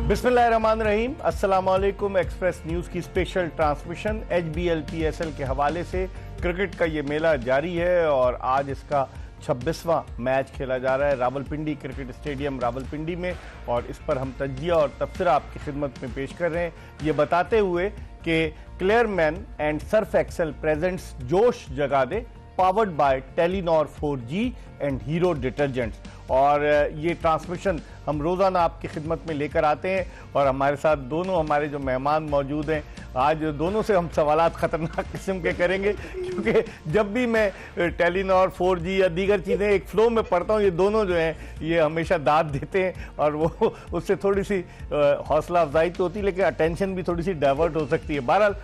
बिस्मिल्लाहिर्रहमानिर्रहीम, अस्सलाम वालेकुम। एक्सप्रेस न्यूज़ की स्पेशल ट्रांसमिशन HBL PSL के हवाले से क्रिकेट का ये मेला जारी है और आज इसका 26वां मैच खेला जा रहा है रावलपिंडी क्रिकेट स्टेडियम रावलपिंडी में, और इस पर हम तज्जिया और तबसरा आपकी खिदमत में पेश कर रहे हैं, ये बताते हुए कि Clearmen and Surf Excel presents जोश जगा दे, powered by Telenor 4G and Hero detergents. और ये ट्रांसमिशन हम रोज़ाना आपकी खिदमत में लेकर आते हैं और हमारे साथ दोनों हमारे जो मेहमान मौजूद हैं, आज दोनों से हम सवालात ख़तरनाक किस्म के करेंगे, क्योंकि जब भी मैं टेलीनॉर 4G या दीगर चीज़ें एक फ़्लो में पढ़ता हूँ, ये दोनों जो हैं ये हमेशा दाद देते हैं और वो उससे थोड़ी सी हौसला अफजाई तो होती है, लेकिन अटेंशन भी थोड़ी सी डाइवर्ट हो सकती है। बहरहाल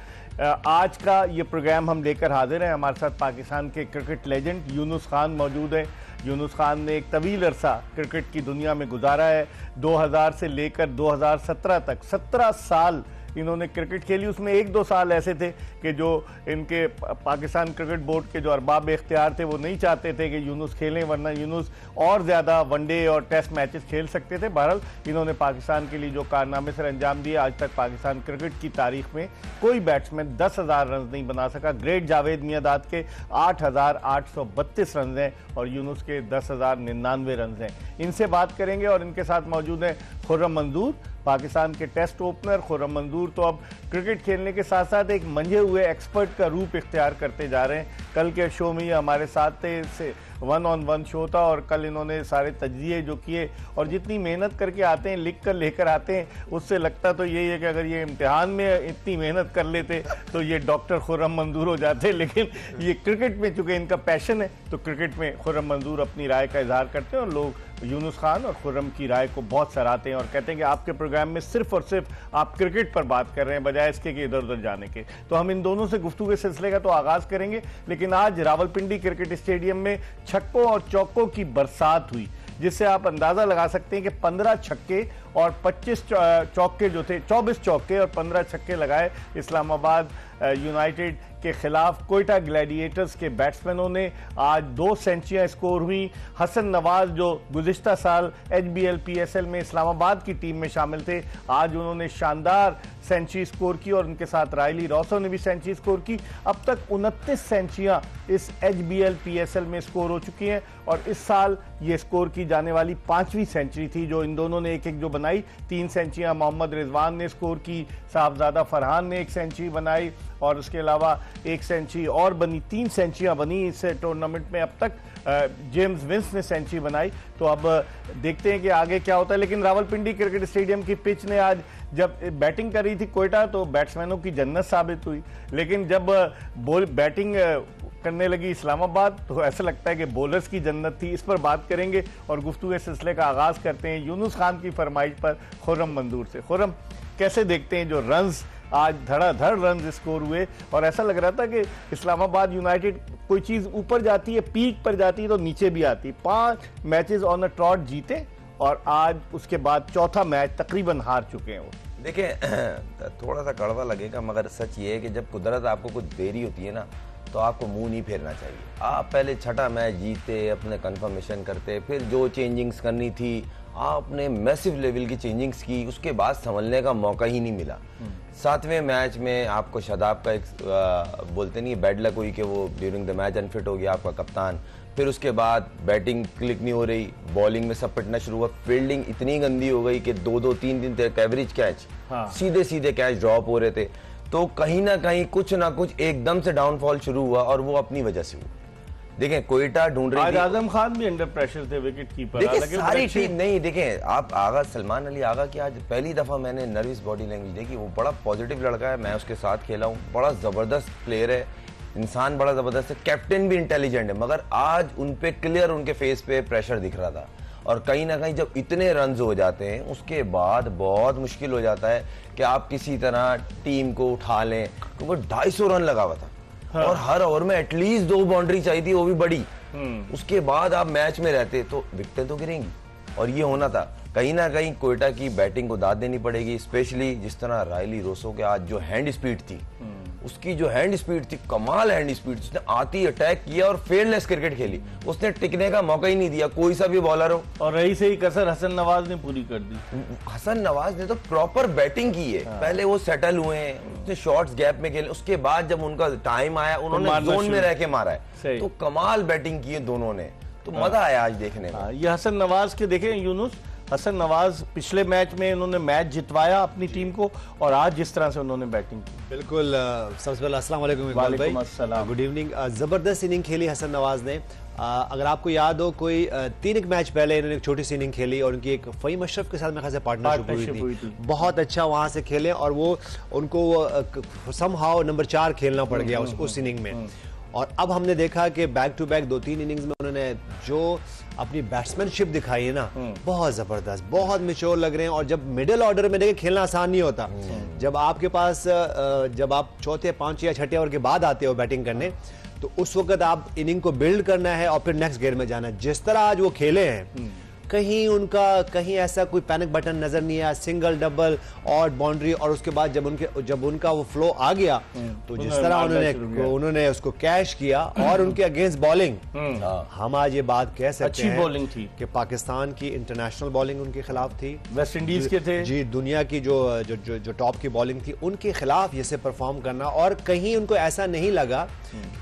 आज का ये प्रोग्राम हम लेकर हाजिर हैं। हमारे साथ पाकिस्तान के क्रिकेट लेजेंड यूनुस खान मौजूद है। यूनुस खान ने एक तवील अरसा क्रिकेट की दुनिया में गुजारा है। 2000 से लेकर 2017 तक 17 साल इन्होंने क्रिकेट खेली। उसमें 1-2 साल ऐसे थे कि जो इनके पाकिस्तान क्रिकेट बोर्ड के जो अरबाब इख्तियार थे वो नहीं चाहते थे कि यूनुस खेलें, वरना यूनुस और ज़्यादा वनडे और टेस्ट मैचेस खेल सकते थे। बहरहाल इन्होंने पाकिस्तान के लिए जो कारनामे सर अंजाम दिए, आज तक पाकिस्तान क्रिकेट की तारीख में कोई बैट्समैन 10,000 रन नहीं बना सका। ग्रेट जावेद मियांदाद के 8,832 रन हैं और यूनुस के 10,099 रन हैं। इनसे बात करेंगे और इनके साथ मौजूद हैं खुर्रम मंजूर, पाकिस्तान के टेस्ट ओपनर। खुर्रम मंजूर तो अब क्रिकेट खेलने के साथ साथ एक मंझे हुए एक्सपर्ट का रूप इख्तियार करते जा रहे हैं। कल के शो में ये हमारे साथ थे, से 1-on-1 शो था और कल इन्होंने सारे तज्जिए जो किए और जितनी मेहनत करके आते हैं, लिख कर लेकर आते हैं, उससे लगता तो यही है कि अगर ये इम्तिहान में इतनी मेहनत कर लेते तो ये डॉक्टर खुर्रम मंजूर हो जाते। लेकिन ये क्रिकेट में चूँकि इनका पैशन है तो क्रिकेट में खुर्रम मंजूर अपनी राय का इजहार करते हैं और लोग यूनुस खान और खुर्रम की राय को बहुत सराहते हैं और कहते हैं कि आपके प्रोग्राम में सिर्फ और सिर्फ आप क्रिकेट पर बात कर रहे हैं बजाय इसके कि इधर उधर जाने के। तो हम इन दोनों से गुफ्तगू के सिलसिले का तो आगाज़ करेंगे, लेकिन आज रावलपिंडी क्रिकेट स्टेडियम में छक्कों और चौकों की बरसात हुई, जिससे आप अंदाज़ा लगा सकते हैं कि 15 छक्के और 25 चौके जो थे, 24 चौके और 15 छक्के लगाए इस्लामाबाद यूनाइटेड के खिलाफ कोयटा ग्लैडिएटर्स के बैट्समैनों ने। आज 2 सेंचुरियाँ स्कोर हुई। हसन नवाज जो गुज़िश्ता साल HBL PSL में इस्लामाबाद की टीम में शामिल थे, आज उन्होंने शानदार सेंचुरी स्कोर की और उनके साथ रायली रॉसो ने भी सेंचुरी स्कोर की। अब तक 29 सेंचुरियाँ इस HBL PSL में स्कोर हो चुकी हैं और इस साल ये स्कोर की जाने वाली 5वीं सेंचुरी थी जो इन दोनोों ने एक एक जो बनाई। 3 सेंचुरियाँ मोहम्मद रिजवान ने स्कोर की, साहबजादा फरहान ने 1 सेंचुरी बनाई और उसके अलावा 1 सेंचुरी और बनी। 3 सेंचुरियाँ बनी इस टूर्नामेंट में अब तक। जेम्स विंस ने सेंचुरी बनाई। तो अब देखते हैं कि आगे क्या होता है। लेकिन रावलपिंडी क्रिकेट स्टेडियम की पिच ने आज जब बैटिंग कर रही थी कोयटा तो बैट्समैनों की जन्नत साबित हुई, लेकिन जब बैटिंग करने लगी इस्लामाबाद तो ऐसा लगता है कि बॉलर्स की जन्नत थी। इस पर बात करेंगे और गुफ्तगू के सिलसिले का आगाज़ करते हैं यूनुस खान की फरमाइश पर खुर्रम मंजूर से। खुर्रम, कैसे देखते हैं जो रन्स आज धड़ाधड़ रन स्कोर हुए और ऐसा लग रहा था कि इस्लामाबाद यूनाइटेड कोई चीज़ ऊपर जाती है, पीक पर जाती है तो नीचे भी आती है। 5 मैचेस ऑन अ ट्रॉट जीते और आज उसके बाद चौथा मैच तकरीबन हार चुके हैं वो। देखिए थोड़ा सा कड़वा लगेगा मगर सच ये है कि जब कुदरत आपको कुछ देरी होती है ना तो आपको मुंह नहीं फेरना चाहिए। आप पहले छठा मैच जीते, अपने कंफर्मेशन करते, फिर जो चेंजिंग्स करनी थी आपने मैसिव लेवल की चेंजिंग्स की, उसके बाद संभलने का मौका ही नहीं मिला। 7वें मैच में आपको शादाब का एक बोलते नहीं बैड लक हुई कि वो ड्यूरिंग द मैच अनफिट हो गया आपका कप्तान। फिर उसके बाद बैटिंग क्लिक नहीं हो रही, बॉलिंग में सब पिटना शुरू हुआ, फील्डिंग इतनी गंदी हो गई कि 2-2 3-3 तक एवरेज कैच, सीधे सीधे कैच ड्रॉप हो रहे थे। तो कहीं ना कहीं कुछ ना कुछ एकदम से डाउनफॉल शुरू हुआ और वो अपनी वजह से हुआ। देखें कोयटा ढूंढ रही थी, आजम खान भी अंडर प्रेशर थे विकेट कीपर। देखिए सारी टीम नहीं, देखें आप आगा सलमान अली आगा की आज पहली दफा मैंने नर्वस बॉडी लैंग्वेज देखी। वो बड़ा पॉजिटिव लड़का है, मैं उसके साथ खेला हूँ, बड़ा जबरदस्त प्लेयर है, इंसान बड़ा जबरदस्त है, कैप्टन भी इंटेलिजेंट है, मगर आज उन पे क्लियर उनके फेस पे प्रेशर दिख रहा था। और कहीं ना कहीं जब इतने रन हो जाते हैं उसके बाद बहुत मुश्किल हो जाता है कि आप किसी तरह टीम को उठा लें, क्योंकि 250 रन लगा हुआ था। हाँ। और हर ओवर में एटलीस्ट 2 बाउंड्री चाहिए थी, वो भी बड़ी। उसके बाद आप मैच में रहते तो विकेटें तो गिरेंगी और ये होना था। कहीं ना कहीं कोयटा की बैटिंग को दाद देनी पड़ेगी, स्पेशली जिस तरह रायली रोसो के आज जो हैंड स्पीड थी उसकी जो हैंड स्पीड थी, कमाल हैंड स्पीड, उसने आती अटैक किया और फेयरलेस क्रिकेट खेली, उसने टिकने का मौका ही नहीं दिया कोई सा भी बॉलर हो। और रही से ही कसर हसन नवाज ने पूरी कर दी। हसन नवाज ने तो प्रॉपर बैटिंग की है। पहले वो सेटल हुए हैं, उसने शॉट्स गैप में खेले, उसके बाद जब उनका टाइम आया उन्होंने जोन में रह के मारा है, तो कमाल बैटिंग की है दोनों ने, तो मजा आया आज देखने में। ये हसन नवाज के देखें यूनुस, हसन नवाज पिछले मैच में उन्होंने मैच जितवाया अपनी टीम को, और आज जिस तरह से उन्होंने बैटिंग की। बिल्कुल। सबसे पहले अस्सलाम वालेकुम इकबाल भाई, गुड इवनिंग। जबरदस्त इनिंग खेली हसन नवाज ने। अगर आपको याद हो, कोई 3 मैच पहले इन्होंने एक छोटी सी इनिंग खेली और उनकी एक फ़हीम अशरफ के साथ मेरे ख्याल से पार्टनरशिप हुई थी। बहुत अच्छा वहां से खेले और वो उनको समहाउ नंबर 4 खेलना पड़ गया उस इनिंग में। और अब हमने देखा कि बैक टू बैक 2-3 इनिंग्स में उन्होंने जो अपनी बैट्समैनशिप दिखाई है ना, बहुत जबरदस्त, बहुत मैच्योर लग रहे हैं। और जब मिडिल ऑर्डर में देखिए खेलना आसान नहीं होता, जब आपके पास जब आप चौथे, 5 या 6 ओवर के बाद आते हो बैटिंग करने, तो उस वक्त आप इनिंग को बिल्ड करना है और फिर नेक्स्ट गेयर में जाना है। जिस तरह आज वो खेले हैं, कहीं ऐसा कोई पैनिक बटन नजर नहीं आया, सिंगल डबल और बाउंड्री, और उसके बाद जब उनका वो फ्लो आ गया, तो जिस तरह उन्होंने उसको कैश किया और उनके अगेंस्ट बॉलिंग, हम आज ये बात कह सकते अच्छी हैं बॉलिंग थी कि पाकिस्तान की इंटरनेशनल बॉलिंग उनके खिलाफ थी, वेस्ट इंडीज के थे जी, दुनिया की जो टॉप की बॉलिंग थी उनके खिलाफ ये से परफॉर्म करना। और कहीं उनको ऐसा नहीं लगा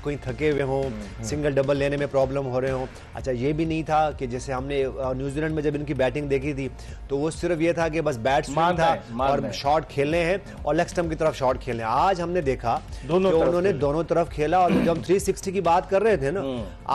कोई थके हुए हों, सिंगल डबल लेने में प्रॉब्लम हो रहे हों। अच्छा, ये भी नहीं था कि जैसे हमने न्यूजीलैंड में जब इनकी बैटिंग देखी थी, तो वो सिर्फ ये था कि बस बैट्समैन था और शॉट खेलने हैं और लेग स्टंप की तरफ शॉट खेलने। आज हमने देखा उन्होंने दोनों तरफ खेला, और जब 360 की बात कर रहे थे ना,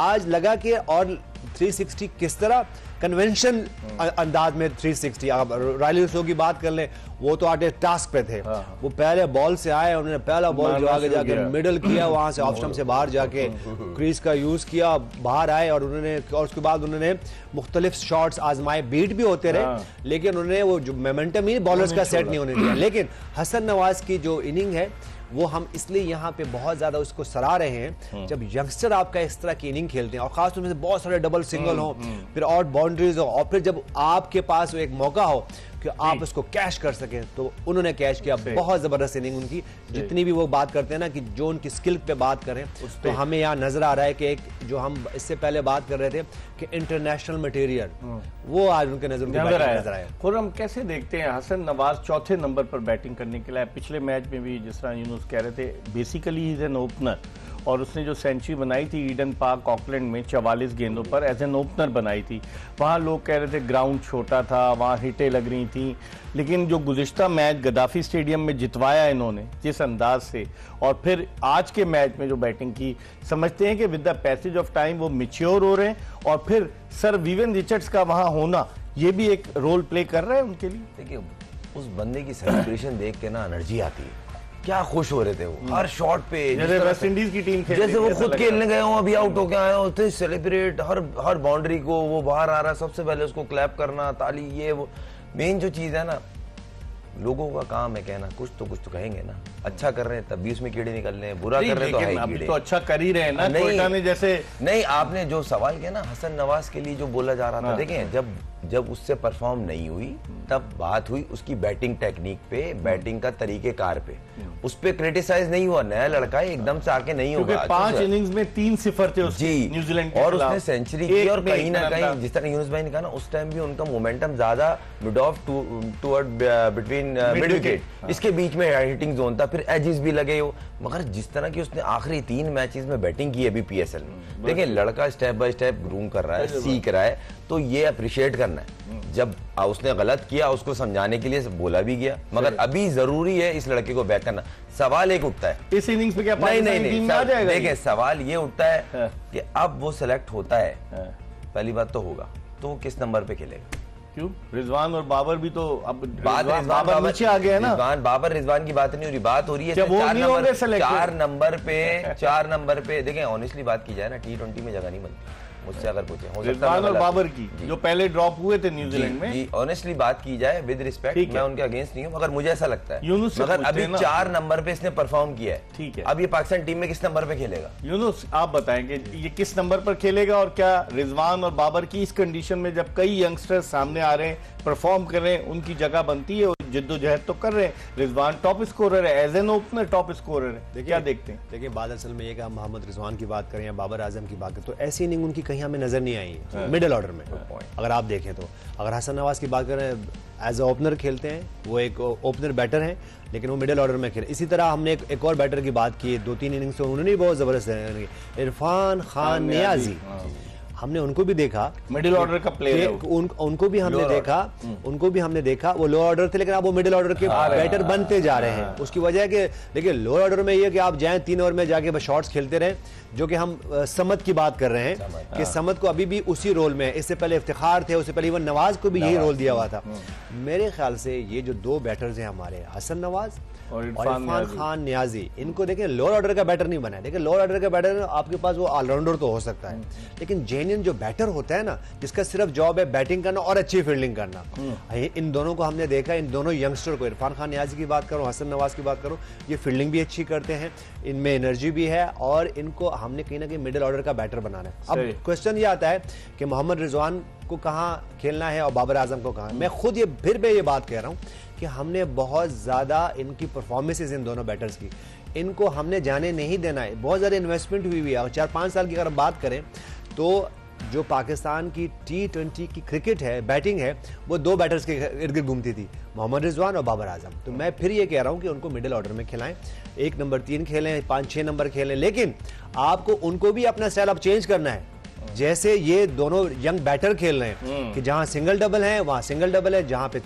आज लगा कि और 360 किस तरह कन्वेंशन अंदाज में 360। आप रायली रसूल की बात कर लें, वो तो आटे टास्क पे थे। वो पहले बॉल से आए, उन्होंने पहला बॉल जो आगे जाके मिडल किया, वहां से ऑफ स्टंप से बाहर जाके क्रीज का यूज किया, बाहर आए, और उसके बाद उन्होंने मुख्तलिफ शॉट्स आजमाए, बीट भी होते रहे, लेकिन उन्होंने वो जो मोमेंटम ही बॉलर्स का सेट नहीं होने दिया। लेकिन हसन नवाज की जो इनिंग है, वो हम इसलिए यहाँ पे बहुत ज्यादा उसको सराह रहे हैं, जब यंगस्टर आपका इस तरह की इनिंग खेलते हैं और खासतौर से बहुत सारे डबल सिंगल हो, फिर और बाउंड्रीज हो, और फिर जब आपके पास एक मौका हो कि आप उसको कैश कर सकें, तो उन्होंने कैश किया। बहुत जबरदस्त इनिंग उनकी। जितनी भी वो बात करते हैं ना कि जो उनकी स्किल पे बात करें, तो हमें यहाँ नजर आ रहा है कि एक जो हम इससे पहले बात कर रहे थे कि इंटरनेशनल मटेरियल, वो आज उनके नजर आया। खुर्रम, कैसे देखते हैं हसन नवाज चौथे नंबर पर बैटिंग करने के लिए? पिछले मैच में भी जिस तरह यूनुस कह रहे थे, बेसिकली इज एन ओपनर, और उसने जो सेंचुरी बनाई थी ईडन पार्क ऑकलैंड में 44 गेंदों पर एज एन ओपनर बनाई थी, वहाँ लोग कह रहे थे ग्राउंड छोटा था, वहाँ हिटें लग रही थी, लेकिन जो गुज़िश्ता मैच गद्दाफी स्टेडियम में जितवाया इन्होंने जिस अंदाज से, और फिर आज के मैच में जो बैटिंग की, समझते हैं कि with the passage of time वो मैच्योर हो रहे हैं, और फिर सर विवियन रिचर्ड्स का वहाँ होना ये भी एक रोल प्ले कर रहा है उनके लिए। देखिए, उस बंदे की सेलिब्रेशन देख के ना एनर्जी आती है, क्या खुश हो रहे थे वो हर शॉट पे, जैसे वेस्ट इंडीज की टीम जैसे वो खुद खेलने गए हो, अभी आउट होके आए हो, तो सेलिब्रेट हर बाउंड्री को, वो बाहर आ रहा है सबसे पहले उसको क्लैप करना, ताली, ये वो मेन जो चीज है ना, लोगों का काम है कहना, कुछ तो कहेंगे ना। अच्छा कर रहे हैं तब भी उसमें कीड़े निकल रहे हैं, बुरा कर रहे हैं तो है कीड़े। तो अच्छा कर ही रहे हैं ना, कोयटा ने जैसे नहीं, आपने जो सवाल किया ना हसन नवाज के लिए जो बोला जा रहा था, देखें जब उससे परफॉर्म नहीं हुई, तब बात हुई उसकी बैटिंग टेक्निक पे, बैटिंग का तरीकेकार पे, उस पे क्रिटिसाइज नहीं हुआ। नया लड़का है, एकदम से आके नहीं होगा। 5 इनिंग्स में 3-0 थे उसके न्यूजीलैंड के और उसने सेंचुरी की, और कहीं ना कहीं जिस तरह यूनुस भाई ने कहा ना, उस टाइम भी उनका मोमेंटम ज्यादा mid of toward between mid wicket, इसके बीच में हिटिंग जोन था, फिर एजेस भी लगे हो, मगर जिस तरह की उसने आखिरी 3 मैचेस में बैटिंग की है अभी PSL में, देखिए लड़का स्टेप बाय स्टेप ग्रूम कर रहा है, सीख रहा है, तो ये अप्रिशिएट करना है। जब उसने गलत किया उसको समझाने के लिए बोला भी गया, मगर अभी जरूरी है इस लड़के को बैक करना। सवाल एक उठता है इस इनिंग्स पे, क्या नहीं, देखिए सवाल ये उठता है कि अब वो सिलेक्ट होता है, पहली बात तो होगा, तो वो किस नंबर पे खेलेगा? क्यों? रिजवान और बाबर भी तो अब बाबर नीचे आ गया है ना। रिजवान की बात नहीं हो रही, बात हो रही है 4 नंबर पे। देखें ऑनेस्टली बात की जाए ना, T20 में जगह नहीं बनती, मुझसे अगर पूछे रिजवान और बाबर की जो पहले ड्रॉप हुए थे न्यूजीलैंड में। जी, ऑनेस्टली बात की जाए विद रिस्पेक्ट, मैं उनके अगेंस्ट नहीं हूं, मगर मुझे ऐसा लगता है मगर अभी 4 नंबर पे इसने परफॉर्म किया है। ठीक है, अब ये पाकिस्तान टीम में किस नंबर पे खेलेगा? यूनुस आप बताएंगे ये किस नंबर पर खेलेगा, और क्या रिजवान और बाबर की इस कंडीशन में जब कई यंगस्टर्स सामने आ रहे हैं, परफॉर्म कर रहे हैं, उनकी जगह बनती है जिद्दोजहद तो कर रहे हैं। रिजवान टॉप स्कोरर है, as an opener top scorer है। क्या देखते हैं? देखिए बात असल में ये कि हम मोहम्मद रिजवान की बात करें या बाबर आजम की बात करें तो ऐसी इनिंग उनकी कहीं हमें नजर नहीं आई मिडिल ऑर्डर में। अगर आप देखें तो अगर हसन नवाज की बात करें एज ए ओपनर खेलते हैं, वो एक ओपनर बैटर हैं, लेकिन वो मिडिल ऑर्डर में खेले। इसी तरह हमने एक और बैटर की बात की, 2-3 इनिंग्स तो उन्होंने बहुत जबरदस्त है, इरफान खान नियाजी। हमने उनको भी देखा, मिडिल ऑर्डर का प्लेयर उनको भी हमने देखा, उनको भी हमने देखा वो लो ऑर्डर थे, लेकिन अब वो मिडिल ऑर्डर के बैटर बनते जा रहे हैं। उसकी वजह है कि देखिए लो ऑर्डर में ये कि आप जाएं 3 ओवर में जाके बस शॉट्स खेलते रहें, जो कि हम समद की बात कर रहे हैं कि समद को अभी भी उसी रोल में, इससे पहले इफ्तिखार थे, उससे पहले इवन नवाज को भी यही रोल दिया हुआ था। मेरे ख्याल से ये जो 2 बैटर्स हैं हमारे, हसन नवाज और इरफान खान नियाजी, इनको देखें लो ऑर्डर का बैटर नहीं बना है। देखिए लो ऑर्डर का बैटर आपके पास वो ऑलराउंडर तो हो सकता है, लेकिन जेन्युइन जो बैटर होता है ना, जिसका सिर्फ जॉब है बैटिंग करना और अच्छी फील्डिंग करना, इन दोनों को हमने देखा। इन दोनों यंगस्टर को, इरफान खान नियाजी की बात करो, हसन नवाज की बात करो, ये फील्डिंग भी अच्छी करते हैं, इनमें एनर्जी भी है और इनको हमने कहीं ना कहीं मिडिल ऑर्डर का बैटर बनाना है। अब क्वेश्चन ये आता है कि मोहम्मद रिजवान को कहाँ खेलना है और बाबर आजम को कहाँ। मैं खुद ये बात कह रहा हूँ कि हमने बहुत ज़्यादा इनकी परफॉर्मेंसेज इन दोनों बैटर्स की, इनको हमने जाने नहीं देना है। बहुत ज़्यादा इन्वेस्टमेंट हुई है और 4-5 साल की अगर बात करें तो जो पाकिस्तान की T20 की क्रिकेट है, बैटिंग है, वो 2 बैटर्स के इर्द गिर्द घूमती थी, मोहम्मद रिजवान और बाबर आजम। तो मैं फिर ये कह रहा हूँ कि उनको मिडिल ऑर्डर में खिलाएं, 1 नंबर 3 खेलें, 5-6 नंबर खेलें, लेकिन आपको उनको भी अपना स्टाइल अब चेंज करना है। जैसे ये दोनों यंग बैटर खेल रहे हैं कि जहां सिंगल डबल है वहां सिंगल डबल है, जहां पे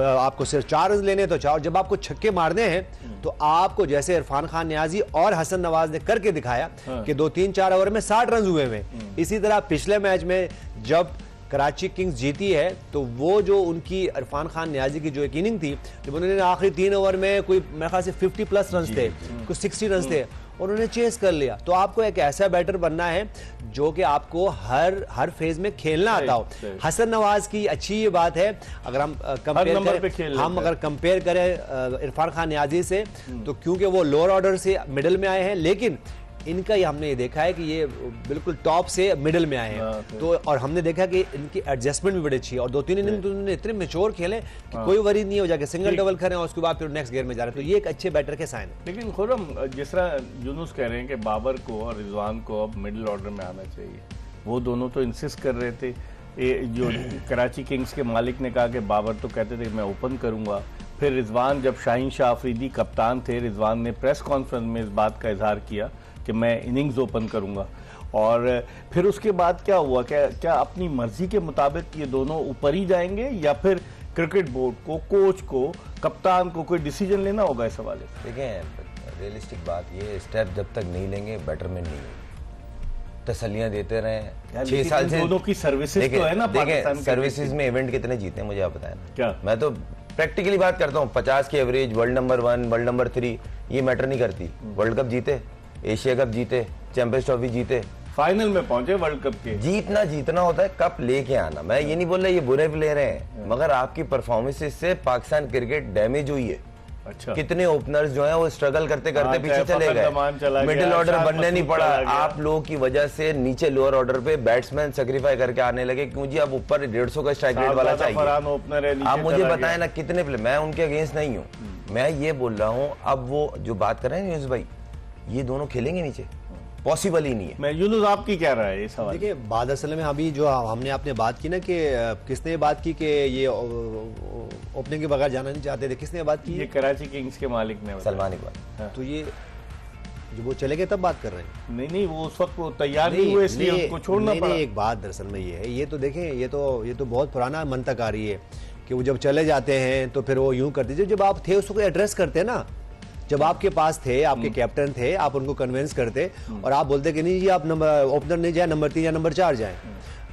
आपको सिर्फ 4 रन लेने तो 4, जब आपको छक्के मारने हैं तो आपको जैसे इरफान खान नियाजी और हसन नवाज ने करके दिखाया कि 2-3-4 ओवर में 60 रन हुए हैं। इसी तरह पिछले मैच में जब कराची किंग्स जीती है तो वो जो उनकी इरफान खान नियाजी की जो एक इनिंग थी, जब उन्होंने आखिरी 3 ओवर में कोई मेरे ख्याल से 50+ रन थे, कुछ 60 रन थे, उन्होंने चेस कर लिया। तो आपको एक ऐसा बैटर बनना है जो कि आपको हर फेज में खेलना आता हो। हसन नवाज की अच्छी ये बात है, अगर हम कंपेयर करें इरफान खान नियाजी से, तो क्योंकि वो लोअर ऑर्डर से मिडिल में आए हैं, लेकिन इनका ये हमने ये देखा है कि ये बिल्कुल टॉप से मिडिल में आए हैं। तो और हमने देखा कि इनकी एडजस्टमेंट भी बड़ी अच्छी है और 2-3 इनिंग तो उन्होंने इतने मैच्योर खेले कि कोई वरी नहीं हो जाके सिंगल डबल करें और उसके बाद फिर नेक्स्ट गेयर में जा रहे हैं। तो ये एक अच्छे बैटर के साइन है। लेकिन खुरम, जिस तरह यूनुस कह रहे हैं कि बाबर को और रिजवान को अब मिडिल ऑर्डर में आना चाहिए, वो दोनों तो इंसिस्ट कर रहे थे। जो कराची किंग्स के मालिक ने कहा कि बाबर तो कहते थे कि मैं ओपन करूंगा, फिर रिजवान, जब शाहीन शाह अफरीदी कप्तान थे, रिजवान ने प्रेस कॉन्फ्रेंस में इस बात का इजहार किया कि मैं इनिंग्स ओपन करूंगा। और फिर उसके बाद क्या हुआ? क्या अपनी मर्जी के मुताबिक ये दोनों ऊपर ही जाएंगे या फिर क्रिकेट बोर्ड को, कोच को, कप्तान को कोई डिसीजन लेना होगा इस हवाले से? देखें, रियलिस्टिक बात ये, स्टेप जब तक नहीं लेंगे बेटरमेंट नहीं होगी। तसल्लियां देते रहे 6 साल से। दोनों की सर्विसेज तो है ना पाकिस्तान। सर्विसेज में इवेंट कितने जीते हैं मुझे आप बताएं। क्या? मैं तो प्रैक्टिकली बात करता हूँ, 50 की average, world number 1, world number 3, ये मैटर नहीं करती। वर्ल्ड कप जीते, एशिया कप जीते, चैंपियंस ट्रॉफी जीते, फाइनल में पहुंचे वर्ल्ड कप के। जीतना होता है, कप लेके आना। मैं ये नहीं बोल रहा ये बुरे प्लेयर हैं, मगर आपकी परफॉर्मेंसेस से पाकिस्तान क्रिकेट डैमेज हुई है। अच्छा, कितने ओपनर्स जो हैं वो स्ट्रगल करते करते पीछे चले गए, मिडिल ऑर्डर बनने नहीं पड़ा। आप लोगों की वजह से नीचे लोअर ऑर्डर पे बैट्समैन सेक्रीफाई करके आने लगे, क्यों जी? अब ऊपर 150 का स्ट्राइक रेट वाला चाहिए। आप मुझे बताएं ना कितने प्लेयर। मैं उनके अगेंस्ट नहीं हूँ, मैं ये बोल रहा हूँ अब वो जो बात कर रहे हैं यूनुस भाई, ये दोनों खेलेंगे नीचे, पॉसिबल ही नहीं है। मैं यूनुस आपकी क्या राय है इस सवाल? देखिए बात असल में अभी जो हमने आपने बात की ना कि किसने बात की कि ये ओपनिंग के बगैर जाना नहीं चाहते थे, किसने बात की? ये कराची किंग्स के मालिक ने, सलमान इकबाल। तो ये जब वो चले गए तब बात कर रहे हैं? नहीं, वो उस वक्त वो तैयार नहीं हुए, इसलिए उनको छोड़ना पड़ा। एक बात दरअसल में ये है, ये तो देखें, ये तो बहुत पुराना मंतक आ रही है कि वो जब चले जाते हैं तो फिर वो यूं करते, जब आप थे उसको एड्रेस करते ना, जब आपके पास थे, आपके कैप्टन थे, आप उनको कन्विंस करते और आप बोलते कि नहीं जी आप नंबर ओपनर नहीं जाए, नंबर 3 या नंबर 4 जाए।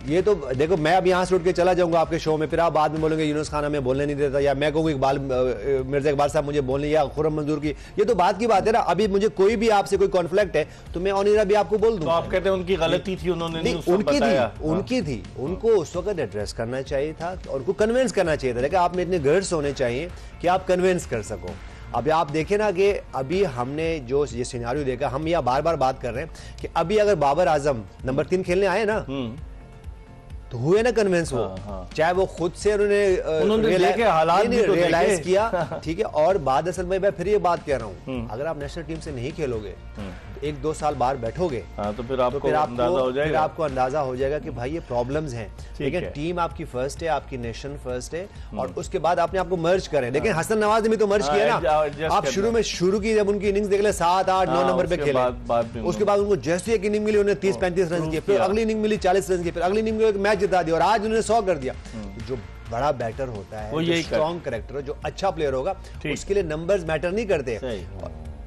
ये तो देखो, मैं अब यहाँ से उठ के चला जाऊंगा आपके शो में, फिर आप बाद में बोलेंगे यूनुस खान हमें बोलने नहीं देता, या मैं कहूँगा इकबाल मिर्जा इकबाल साहब मुझे बोलने, या खुर्रम मंजूर की। ये तो बात की बात है ना। अभी मुझे कोई भी आपसे कोई कॉन्फ्लिक्ट है तो मैं ऑन एयर भी आपको बोल दूं। तो आप कहते हैं उनकी गलती थी, उन्होंने नहीं उनकी थी, उनको उस वक्त एड्रेस करना चाहिए था, उनको कन्विंस करना चाहिए था। लेकिन आप में इतने गर्ड्स होने चाहिए कि आप कन्विंस कर सको। अभी आप देखें ना कि अभी हमने जो ये सिनेरियो देखा, हम यह बार बार बात कर रहे हैं कि अभी अगर बाबर आजम नंबर 3 खेलने आए ना, तो हुए ना कन्विंस वो, चाहे वो खुद से उन्होंने देखे हालात भी तो रियलाइज किया, ठीक है। और बाद असल में मैं फिर ये बात कह रहा हूँ, अगर आप नेशनल टीम से नहीं खेलोगे, 1-2 साल बाहर बैठोगे, तो फिर आपको अंदाजा हो जाएगा कि भाई ये प्रॉब्लम्स हैं। लेकिन टीम आपकी फर्स्ट है, आपकी नेशन फर्स्ट है, और उसके बाद आपने आपको मर्ज करें। लेकिन हसन नवाज ने भी तो मर्ज किया ना। आप शुरू की जब उनकी इनिंग्स देख ले 7, 8, 9 नंबर पे खेले, उसके बाद उनको जैसे एक इनिंग मिली उन्हें 30-35 रन किए, फिर अगली इनिंग मिली 40 रन किए, फिर अगली इनिंग में मैच जिता दिया, और आज उन्होंने 100 कर दिया। जो बड़ा बैटर होता है, जो स्ट्रॉन्ग कैरेक्टर, जो अच्छा प्लेयर होगा, उसके लिए नंबर्स मैटर नहीं करते।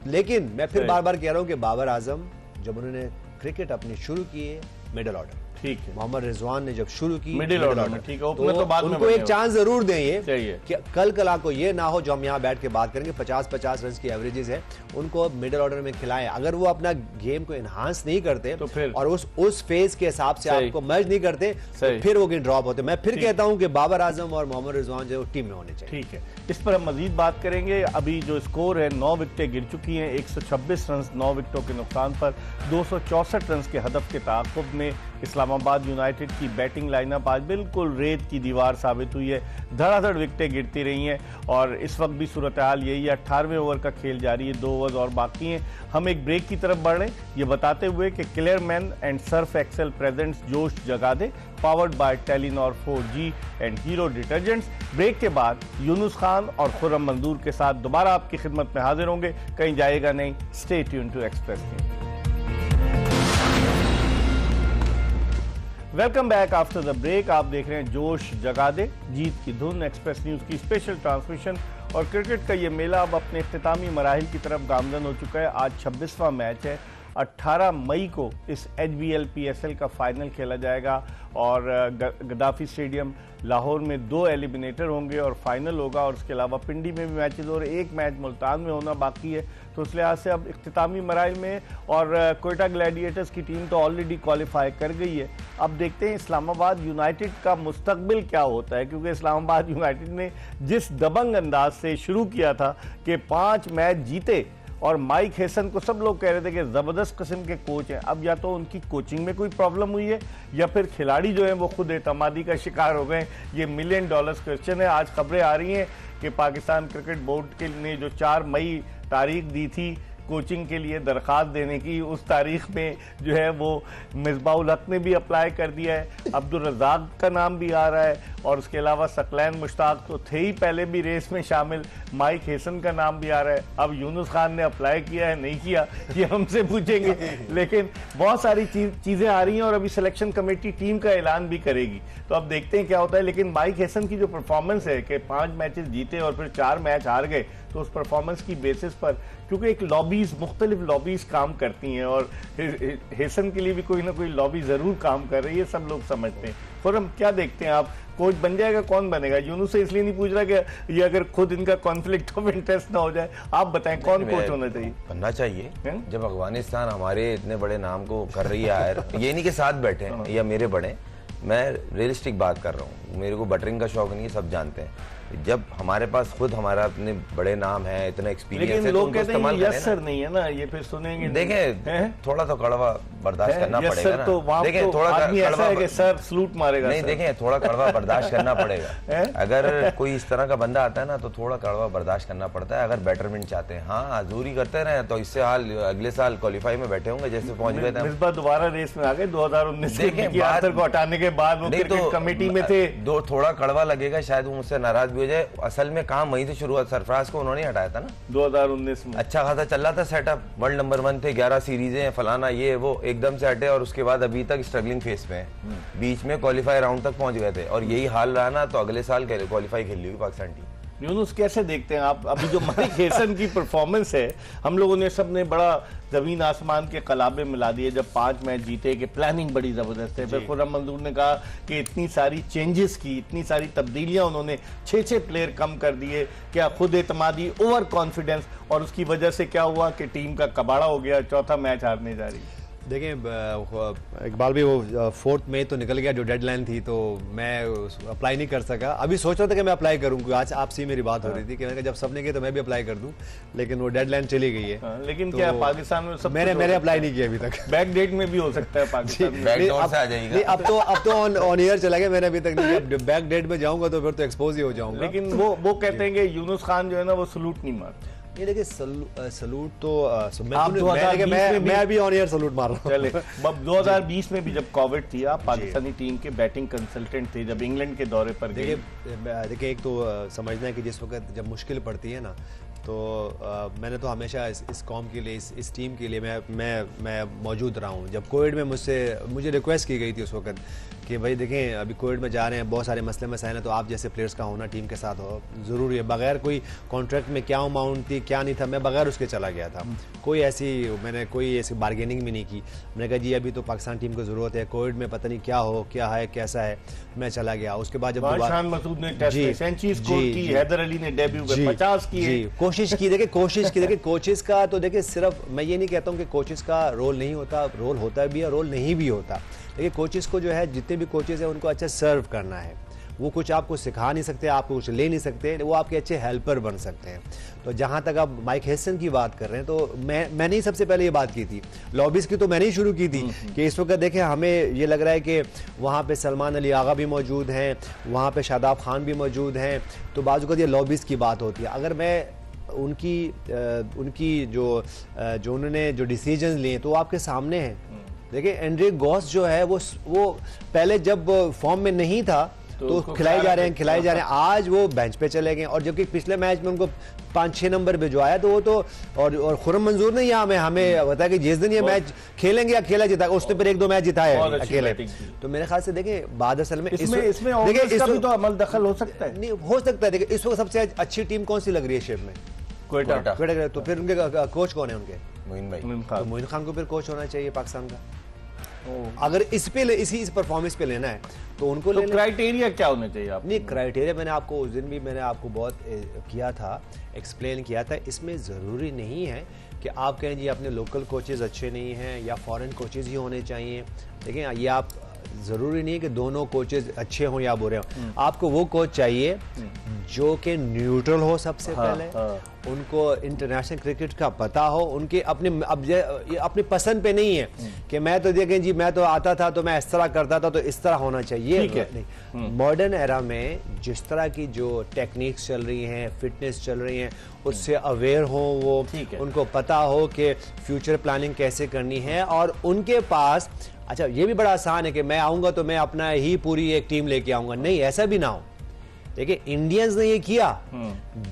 लेकिन मैं फिर बार बार कह रहा हूं कि बाबर आजम जब उन्होंने क्रिकेट अपनी शुरू की है मिडिल ऑर्डर, ठीक है, मोहम्मद रिजवान ने जब शुरू की मिडिल ऑर्डर में, ठीक है, तो बाद उनको एक चांस जरूर दें ये कि कल को ये ना हो जो हम यहाँ बैठ के बात करेंगे 50-50 रन की एवरेजेस है, उनको मिडिल ऑर्डर में खिलाएं। अगर वो अपना गेम को एनहांस नहीं करते तो फिर, और उस फेज के हिसाब से आपको मैच नहीं करते, तो फिर वो गेम ड्रॉप होते। मैं फिर कहता हूं कि बाबर आजम और मोहम्मद रिजवान जो टीम में होने चाहिए। ठीक है, इस पर हम मजीद बात करेंगे। अभी जो स्कोर है, 9 विकेटें गिर चुकी हैं, 126 रन 9 विकेटों के नुकसान पर 264 रन के हदफ के ताक़ुब में इस्लामाबाद यूनाइटेड की बैटिंग लाइनअप आज बिल्कुल रेत की दीवार साबित हुई है। धड़ाधड़ विकेटें गिरती रही हैं और इस वक्त भी सूरत हाल यही है। 18वें ओवर का खेल जारी है, 2 ओवर और बाकी हैं। हम एक ब्रेक की तरफ बढ़ रहे हैं, ये बताते हुए कि Clearmen and Surf Excel presents जोश जगा दे, powered by Telenor 4G and Hero detergents. Break के बाद यूनुस खान और खुर्रम मंजूर के साथ दोबारा आपकी खिदमत में हाजिर होंगे। कहीं जाएगा नहीं, stay tune to Express News. Welcome back after the break. आप देख रहे हैं जोश जगा दे, जीत की धुन, एक्सप्रेस न्यूज की स्पेशल ट्रांसमिशन। और क्रिकेट का ये मेला अब अपने इख्तितामी मराहिल की तरफ गामजन हो चुका है। आज 26वां मैच है। 18 मई को इस HBL PSL का फाइनल खेला जाएगा और गद्दाफी स्टेडियम लाहौर में 2 एलिमिनेटर होंगे और फाइनल होगा। और उसके अलावा पिंडी में भी मैचेस और एक मैच मुल्तान में होना बाकी है। तो उस लिहाज से अब इख्तितामी मराइल में, और कोयटा ग्लैडिएटर्स की टीम तो ऑलरेडी क्वालिफाई कर गई है। अब देखते हैं इस्लामाबाद यूनाइटेड का मुस्तकबिल क्या होता है, क्योंकि इस्लामाबाद यूनाइटेड ने जिस दबंग अंदाज से शुरू किया था कि 5 मैच जीते, और माइक हेसन को सब लोग कह रहे थे कि ज़बरदस्त किस्म के कोच हैं। अब या तो उनकी कोचिंग में कोई प्रॉब्लम हुई है, या फिर खिलाड़ी जो हैं वो खुद एतमादी का शिकार हो गए। ये $1 मिलियन क्वेश्चन है। आज खबरें आ रही हैं कि पाकिस्तान क्रिकेट बोर्ड के ने जो 4 मई तारीख दी थी कोचिंग के लिए दरख्वास्त देने की, उस तारीख में जो है वो मिसबाउल हक ने भी अप्लाई कर दिया है, अब्दुल रज़ाक का नाम भी आ रहा है, और उसके अलावा सकलैन मुश्ताक तो थे ही पहले भी रेस में शामिल, माइक हेसन का नाम भी आ रहा है। अब यूनुस खान ने अप्लाई किया है नहीं किया ये हमसे पूछेंगे, लेकिन बहुत सारी चीज़ें आ रही हैं और अभी सिलेक्शन कमेटी टीम का ऐलान भी करेगी। तो अब देखते हैं क्या होता है। लेकिन माइक हेसन की जो परफॉर्मेंस है कि 5 मैचेस जीते और फिर 4 मैच हार गए, तो उस परफॉर्मेंस की बेसिस पर, क्योंकि एक लॉबीज, मुख्तलिफ लॉबीज काम करती हैं और हेसन के लिए भी कोई ना कोई लॉबी जरूर काम कर रही है, सब लोग समझते हैं। खुर्रम, क्या देखते हैं आप, कोच बन जाएगा, कौन बनेगा? यूनुस से इसलिए नहीं पूछ रहा कि ये अगर खुद इनका कॉन्फ्लिक्ट ऑफ इंटरेस्ट ना हो जाए, आप बताएं कौन कोच होना चाहिए? बनना चाहिए जब अफगानिस्तान हमारे इतने बड़े नाम को कर रही है, ये नहीं कि साथ बैठे या मेरे बड़े, मैं रियलिस्टिक बात कर रहा हूँ। मेरे को बटरिंग का शौक नहीं है, सब जानते हैं। जब हमारे पास खुद हमारा इतने बड़े नाम है, इतना एक्सपीरियंस है, लेकिन लोग कहते हैं यस सर नहीं है ना, ये फिर सुनेंगे। देखें, थोड़ा तो कड़वा बर्दाश्त करना पड़ेगा ना। तो देखें, थोड़ा कड़वा है कि सर सलूट मारेगा। नहीं, देखें, थोड़ा कड़वा बर्दाश्त करना पड़ेगा। अगर कोई इस तरह का बंदा आता है ना, तो थोड़ा कड़वा बर्दाश्त करना पड़ता है अगर बेटरमेंट चाहते हैं। हाँ, आजूरी करते रहे तो इससे हाल अगले साल क्वालिफाई में बैठे होंगे, जैसे पहुंच गए थे। इस बार दोबारा रेस में आ गए 2019 को हटाने के बाद, वो क्रिकेट कमेटी में थे। थोड़ा कड़वा लगेगा, शायद वो मुझसे नाराज भी हो जाए। असल में काम वहीं से शुरुआत, सरफराज को उन्होंने हटाया था ना 2019 में। अच्छा खासा चल रहा था सेटअप, वर्ल्ड नंबर 1 थे, 11 सीरीजें, फलाना ये वो, एकदम से हटे और उसके बाद अभी तक स्ट्रगलिंग फेस में है। बीच में क्वालिफाई राउंड तक पहुंच गए थे, और यही हाल रहा ना, तो अगले साल क्वालिफाई खेल ली पाकिस्तान टीम। यूनुस, कैसे देखते हैं आप अभी जो माइक हेसन की परफॉर्मेंस है? हम लोगों ने सबने बड़ा जमीन आसमान के कलाबे मिला दिए जब 5 मैच जीते कि प्लानिंग बड़ी जबरदस्त है। फिर खुर्रम मंजूर ने कहा कि इतनी सारी चेंजेस की, इतनी सारी तब्दीलियां उन्होंने, 6 प्लेयर कम कर दिए, क्या खुद एतमादी, ओवर कॉन्फिडेंस, और उसकी वजह से क्या हुआ कि टीम का कबाड़ा हो गया, चौथा मैच हारने जा रही है। देखिए इकबाल भी वो 4 मई तो निकल गया जो डेडलाइन थी, तो मैं अप्लाई नहीं कर सका। अभी सोच रहा था कि मैं अप्लाई करूँ, आज आपसे मेरी बात हो रही थी कि मैंने जब सबने किया तो मैं भी अप्लाई कर दूं, लेकिन वो डेडलाइन चली गई है। लेकिन तो क्या पाकिस्तान में सब मैंने अप्लाई नहीं किया अभी तक। बैक डेट में भी हो सकता है पाकिस्तान में। बैकडोर से आ जाएगा। अब तो ऑन ईयर चला गया, मैंने अभी तक नहीं किया। बैक डेट में जाऊंगा तो फिर तो एक्सपोज ही हो जाऊंगा। लेकिन वो कहते हैं कि यूनुस खान जो है ना वो सलूट नहीं मारते। ये देखिए सलूट तो मैं अभी ऑन ईयर सलूट मार रहा हूँ। चले, अब 2020 में भी जब कोविड थी, आप पाकिस्तानी टीम के बैटिंग कंसल्टेंट थे, जब इंग्लैंड के दौरे पर गए। देखिए एक तो समझना है कि जिस वक्त जब मुश्किल पड़ती है ना, तो मैंने तो हमेशा इस कौम के लिए, इस टीम के लिए मैं मौजूद रहा हूँ। जब कोविड में मुझे रिक्वेस्ट की गई थी उस वक्त कि भाई देखें अभी कोविड में जा रहे हैं, बहुत सारे मसले मसाइल हैं, तो आप जैसे प्लेयर्स का होना टीम के साथ हो ज़रूरी है। बगैर कोई कॉन्ट्रैक्ट में क्या अमाउंट थी क्या नहीं था, मैं बगैर उसके चला गया था। मैंने कोई ऐसी बार्गेनिंग भी नहीं की। मैंने कहा जी अभी तो पाकिस्तान टीम को ज़रूरत है, कोविड में पता नहीं क्या है कैसा है, मैं चला गया। उसके बाद जब शान मसूद ने टेस्ट में सेंचुरी स्कोर की, हैदर अली ने डेब्यू में 50 किए, कोशिश की। देखिए कोचेस का तो देखिए, सिर्फ मैं ये नहीं कहता हूँ कि कोचेस का रोल नहीं होता, रोल होता भी है, रोल नहीं भी होता। देखिए कोचेस को जो है, जितने भी कोचेस हैं उनको अच्छा सर्व करना है। वो कुछ आपको सिखा नहीं सकते, आपको कुछ ले नहीं सकते, वो आपके अच्छे हेल्पर बन सकते हैं। तो जहाँ तक आप माइक हेसन की बात कर रहे हैं, तो मैंने ही सबसे पहले ये बात की थी। लॉबीज़ की तो मैंने ही शुरू की थी कि इस वक्त देखें हमें ये लग रहा है कि वहाँ पे सलमान अली आगा भी मौजूद हैं, वहाँ पे शादाब खान भी मौजूद हैं, तो बाज़ वक़्त ये लॉबीज़ की बात होती है। अगर मैं उनकी जो उन्होंने जो डिसीजन लिए तो आपके सामने हैं। देखिए एंड्रे गॉस जो है वो पहले जब फॉर्म में नहीं था तो खिलाए जा रहे हैं, आज वो बेंच पे चले गए। और जबकि पिछले मैच में उनको 5-6 नंबर भिजवाया, तो वो तो और खुरम मंजूर ने यहाँ हमें बताया कि जिस दिन ये मैच खेलेंगे अकेला जीता, उसने फिर 1-2 मैच जिताए अकेले। तो मेरे ख्याल से देखिए बाद असल में इसमें इसका भी तो अमल दखल हो सकता है। नहीं हो सकता है। देखिए इस वक्त सबसे अच्छी टीम कौन सी लग रही है शेप में? क्वेटा। तो फिर उनके कोच कौन है उनके? मोइन खान को फिर कोच होना चाहिए पाकिस्तान का। अगर इस परफॉर्मेंस पे लेना है तो उनको तो क्राइटेरिया क्या होने चाहिए आप? नहीं, क्राइटेरिया मैंने आपको उस दिन भी बहुत किया था, एक्सप्लेन किया था। इसमें ज़रूरी नहीं है कि आप कहें जी अपने लोकल कोचेज़ अच्छे नहीं हैं या फॉरेन कोचेज़ ही होने चाहिए। देखिए ये आप ज़रूरी नहीं है कि दोनों कोचेज़ अच्छे हों या बुरे हों। आपको वो कोच चाहिए जो कि न्यूट्रल हो सबसे पहले, उनको इंटरनेशनल क्रिकेट का पता हो, उनके अपनी पसंद पे नहीं है कि मैं तो देखें जी मैं तो आता था तो मैं इस तरह करता था तो इस तरह होना चाहिए। ठीक है। मॉडर्न एरा में जिस तरह की जो टेक्निक्स चल रही हैं, फिटनेस चल रही हैं, उससे अवेयर हो वो, उनको पता हो कि फ्यूचर प्लानिंग कैसे करनी है। और उनके पास अच्छा ये भी बड़ा आसान है कि मैं आऊँगा तो मैं अपना ही पूरी एक टीम लेके आऊँगा, नहीं ऐसा भी ना हो। देखिए इंडियंस ने ये किया,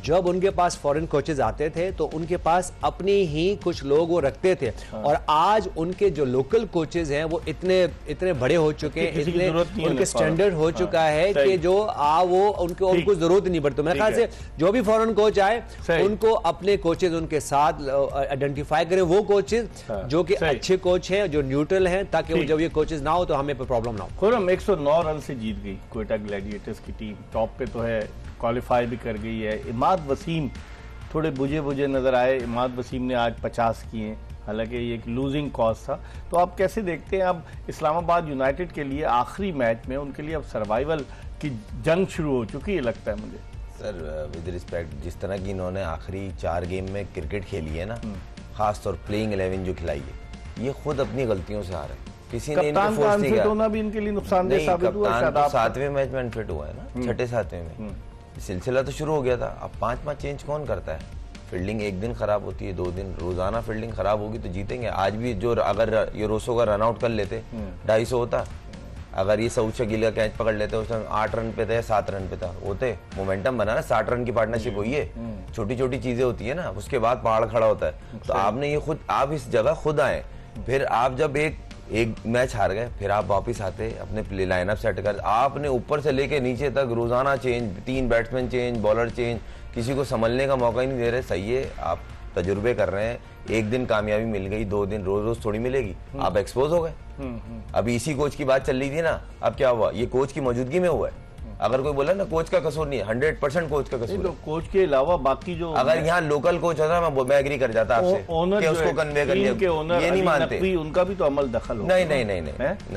जब उनके पास फॉरेन कोचेज आते थे तो उनके पास अपने ही कुछ लोग वो रखते थे। और आज उनके जो लोकल कोचेज हैं वो इतने बड़े हो चुके हैं, इतने उनके स्टैंडर्ड हो चुका है कि जो उनको जरूरत नहीं पड़ती। मेरे ख्याल से जो भी फॉरेन कोच आए उनको अपने कोचेज उनके साथ आइडेंटिफाई करें, वो कोचेज जो कि अच्छे कोच हैं, जो न्यूट्रल हैं, ताकि जब ये कोचेज ना हो तो हमें प्रॉब्लम ना हो। खुरम 109 रन से जीत गई क्वेटा ग्लैडिएटर्स की टीम, टॉप पे तो है, क्वालिफाई भी कर गई है। इमाद वसीम थोड़े बुझे नजर आए, इमाद वसीम ने आज 50 किए, हालांकि ये एक लूजिंग कॉज था। तो आप कैसे देखते हैं अब इस्लामाबाद यूनाइटेड के लिए आखिरी मैच में उनके लिए अब सर्वाइवल की जंग शुरू हो चुकी है लगता है मुझे? सर विद रिस्पेक्ट, जिस तरह की इन्होंने आखिरी 4 गेम में क्रिकेट खेली है ना, खास तौर प्लेइंग 11 जो खिलाई है, ये खुद अपनी गलतियों से आ रहे हैं। किसी ने इनको फोर्स नहीं किया। होना भी इनके लिए नुकसानदेह साबित हुआ। कप्तान 7वें मैच में अनफिट हुआ है ना, 6-7वें में सिलसिला तो शुरू हो गया था। अब 5-5 चेंज कौन करता है? फील्डिंग एक दिन खराब होती है, 2 दिन, रोजाना फील्डिंग खराब होगी तो जीतेंगे। आज भी जो अगर ये रोसो का रन आउट कर लेते 250 होता, अगर ये सऊद शकील का कैच पकड़ लेते उस टाइम 8 रन पे थे या 7 रन पे था, होते मोमेंटम बना ना, 60 रन की पार्टनरशिप हुई है। छोटी छोटी चीजें होती है ना, उसके बाद पहाड़ खड़ा होता है। तो आपने ये खुद, आप इस जगह खुद आए, फिर आप जब एक मैच हार गए, फिर आप वापस आते अपने प्ले लाइनअप सेट कर, आपने ऊपर से लेके नीचे तक रोजाना change, 3 batsman change, bowler change, किसी को संभलने का मौका ही नहीं दे रहे। सही है, आप तजुर्बे कर रहे हैं, एक दिन कामयाबी मिल गई, 2 दिन, रोज थोड़ी मिलेगी, आप एक्सपोज हो गए। अभी इसी कोच की बात चल रही थी ना, अब क्या हुआ? ये कोच की मौजूदगी में हुआ है। अगर कोई बोला ना कोच का कसूर नहीं है, 100% कोच का नहीं कसूर तो कोच के अलावा बाकी जो अगर यहाँ लोकल कोच होता मैं एग्री कर जाता आपसे ओनर कि उसको कन्वे कर लिया, ये नहीं मानते, उनका भी तो अमल दखल होगा। नहीं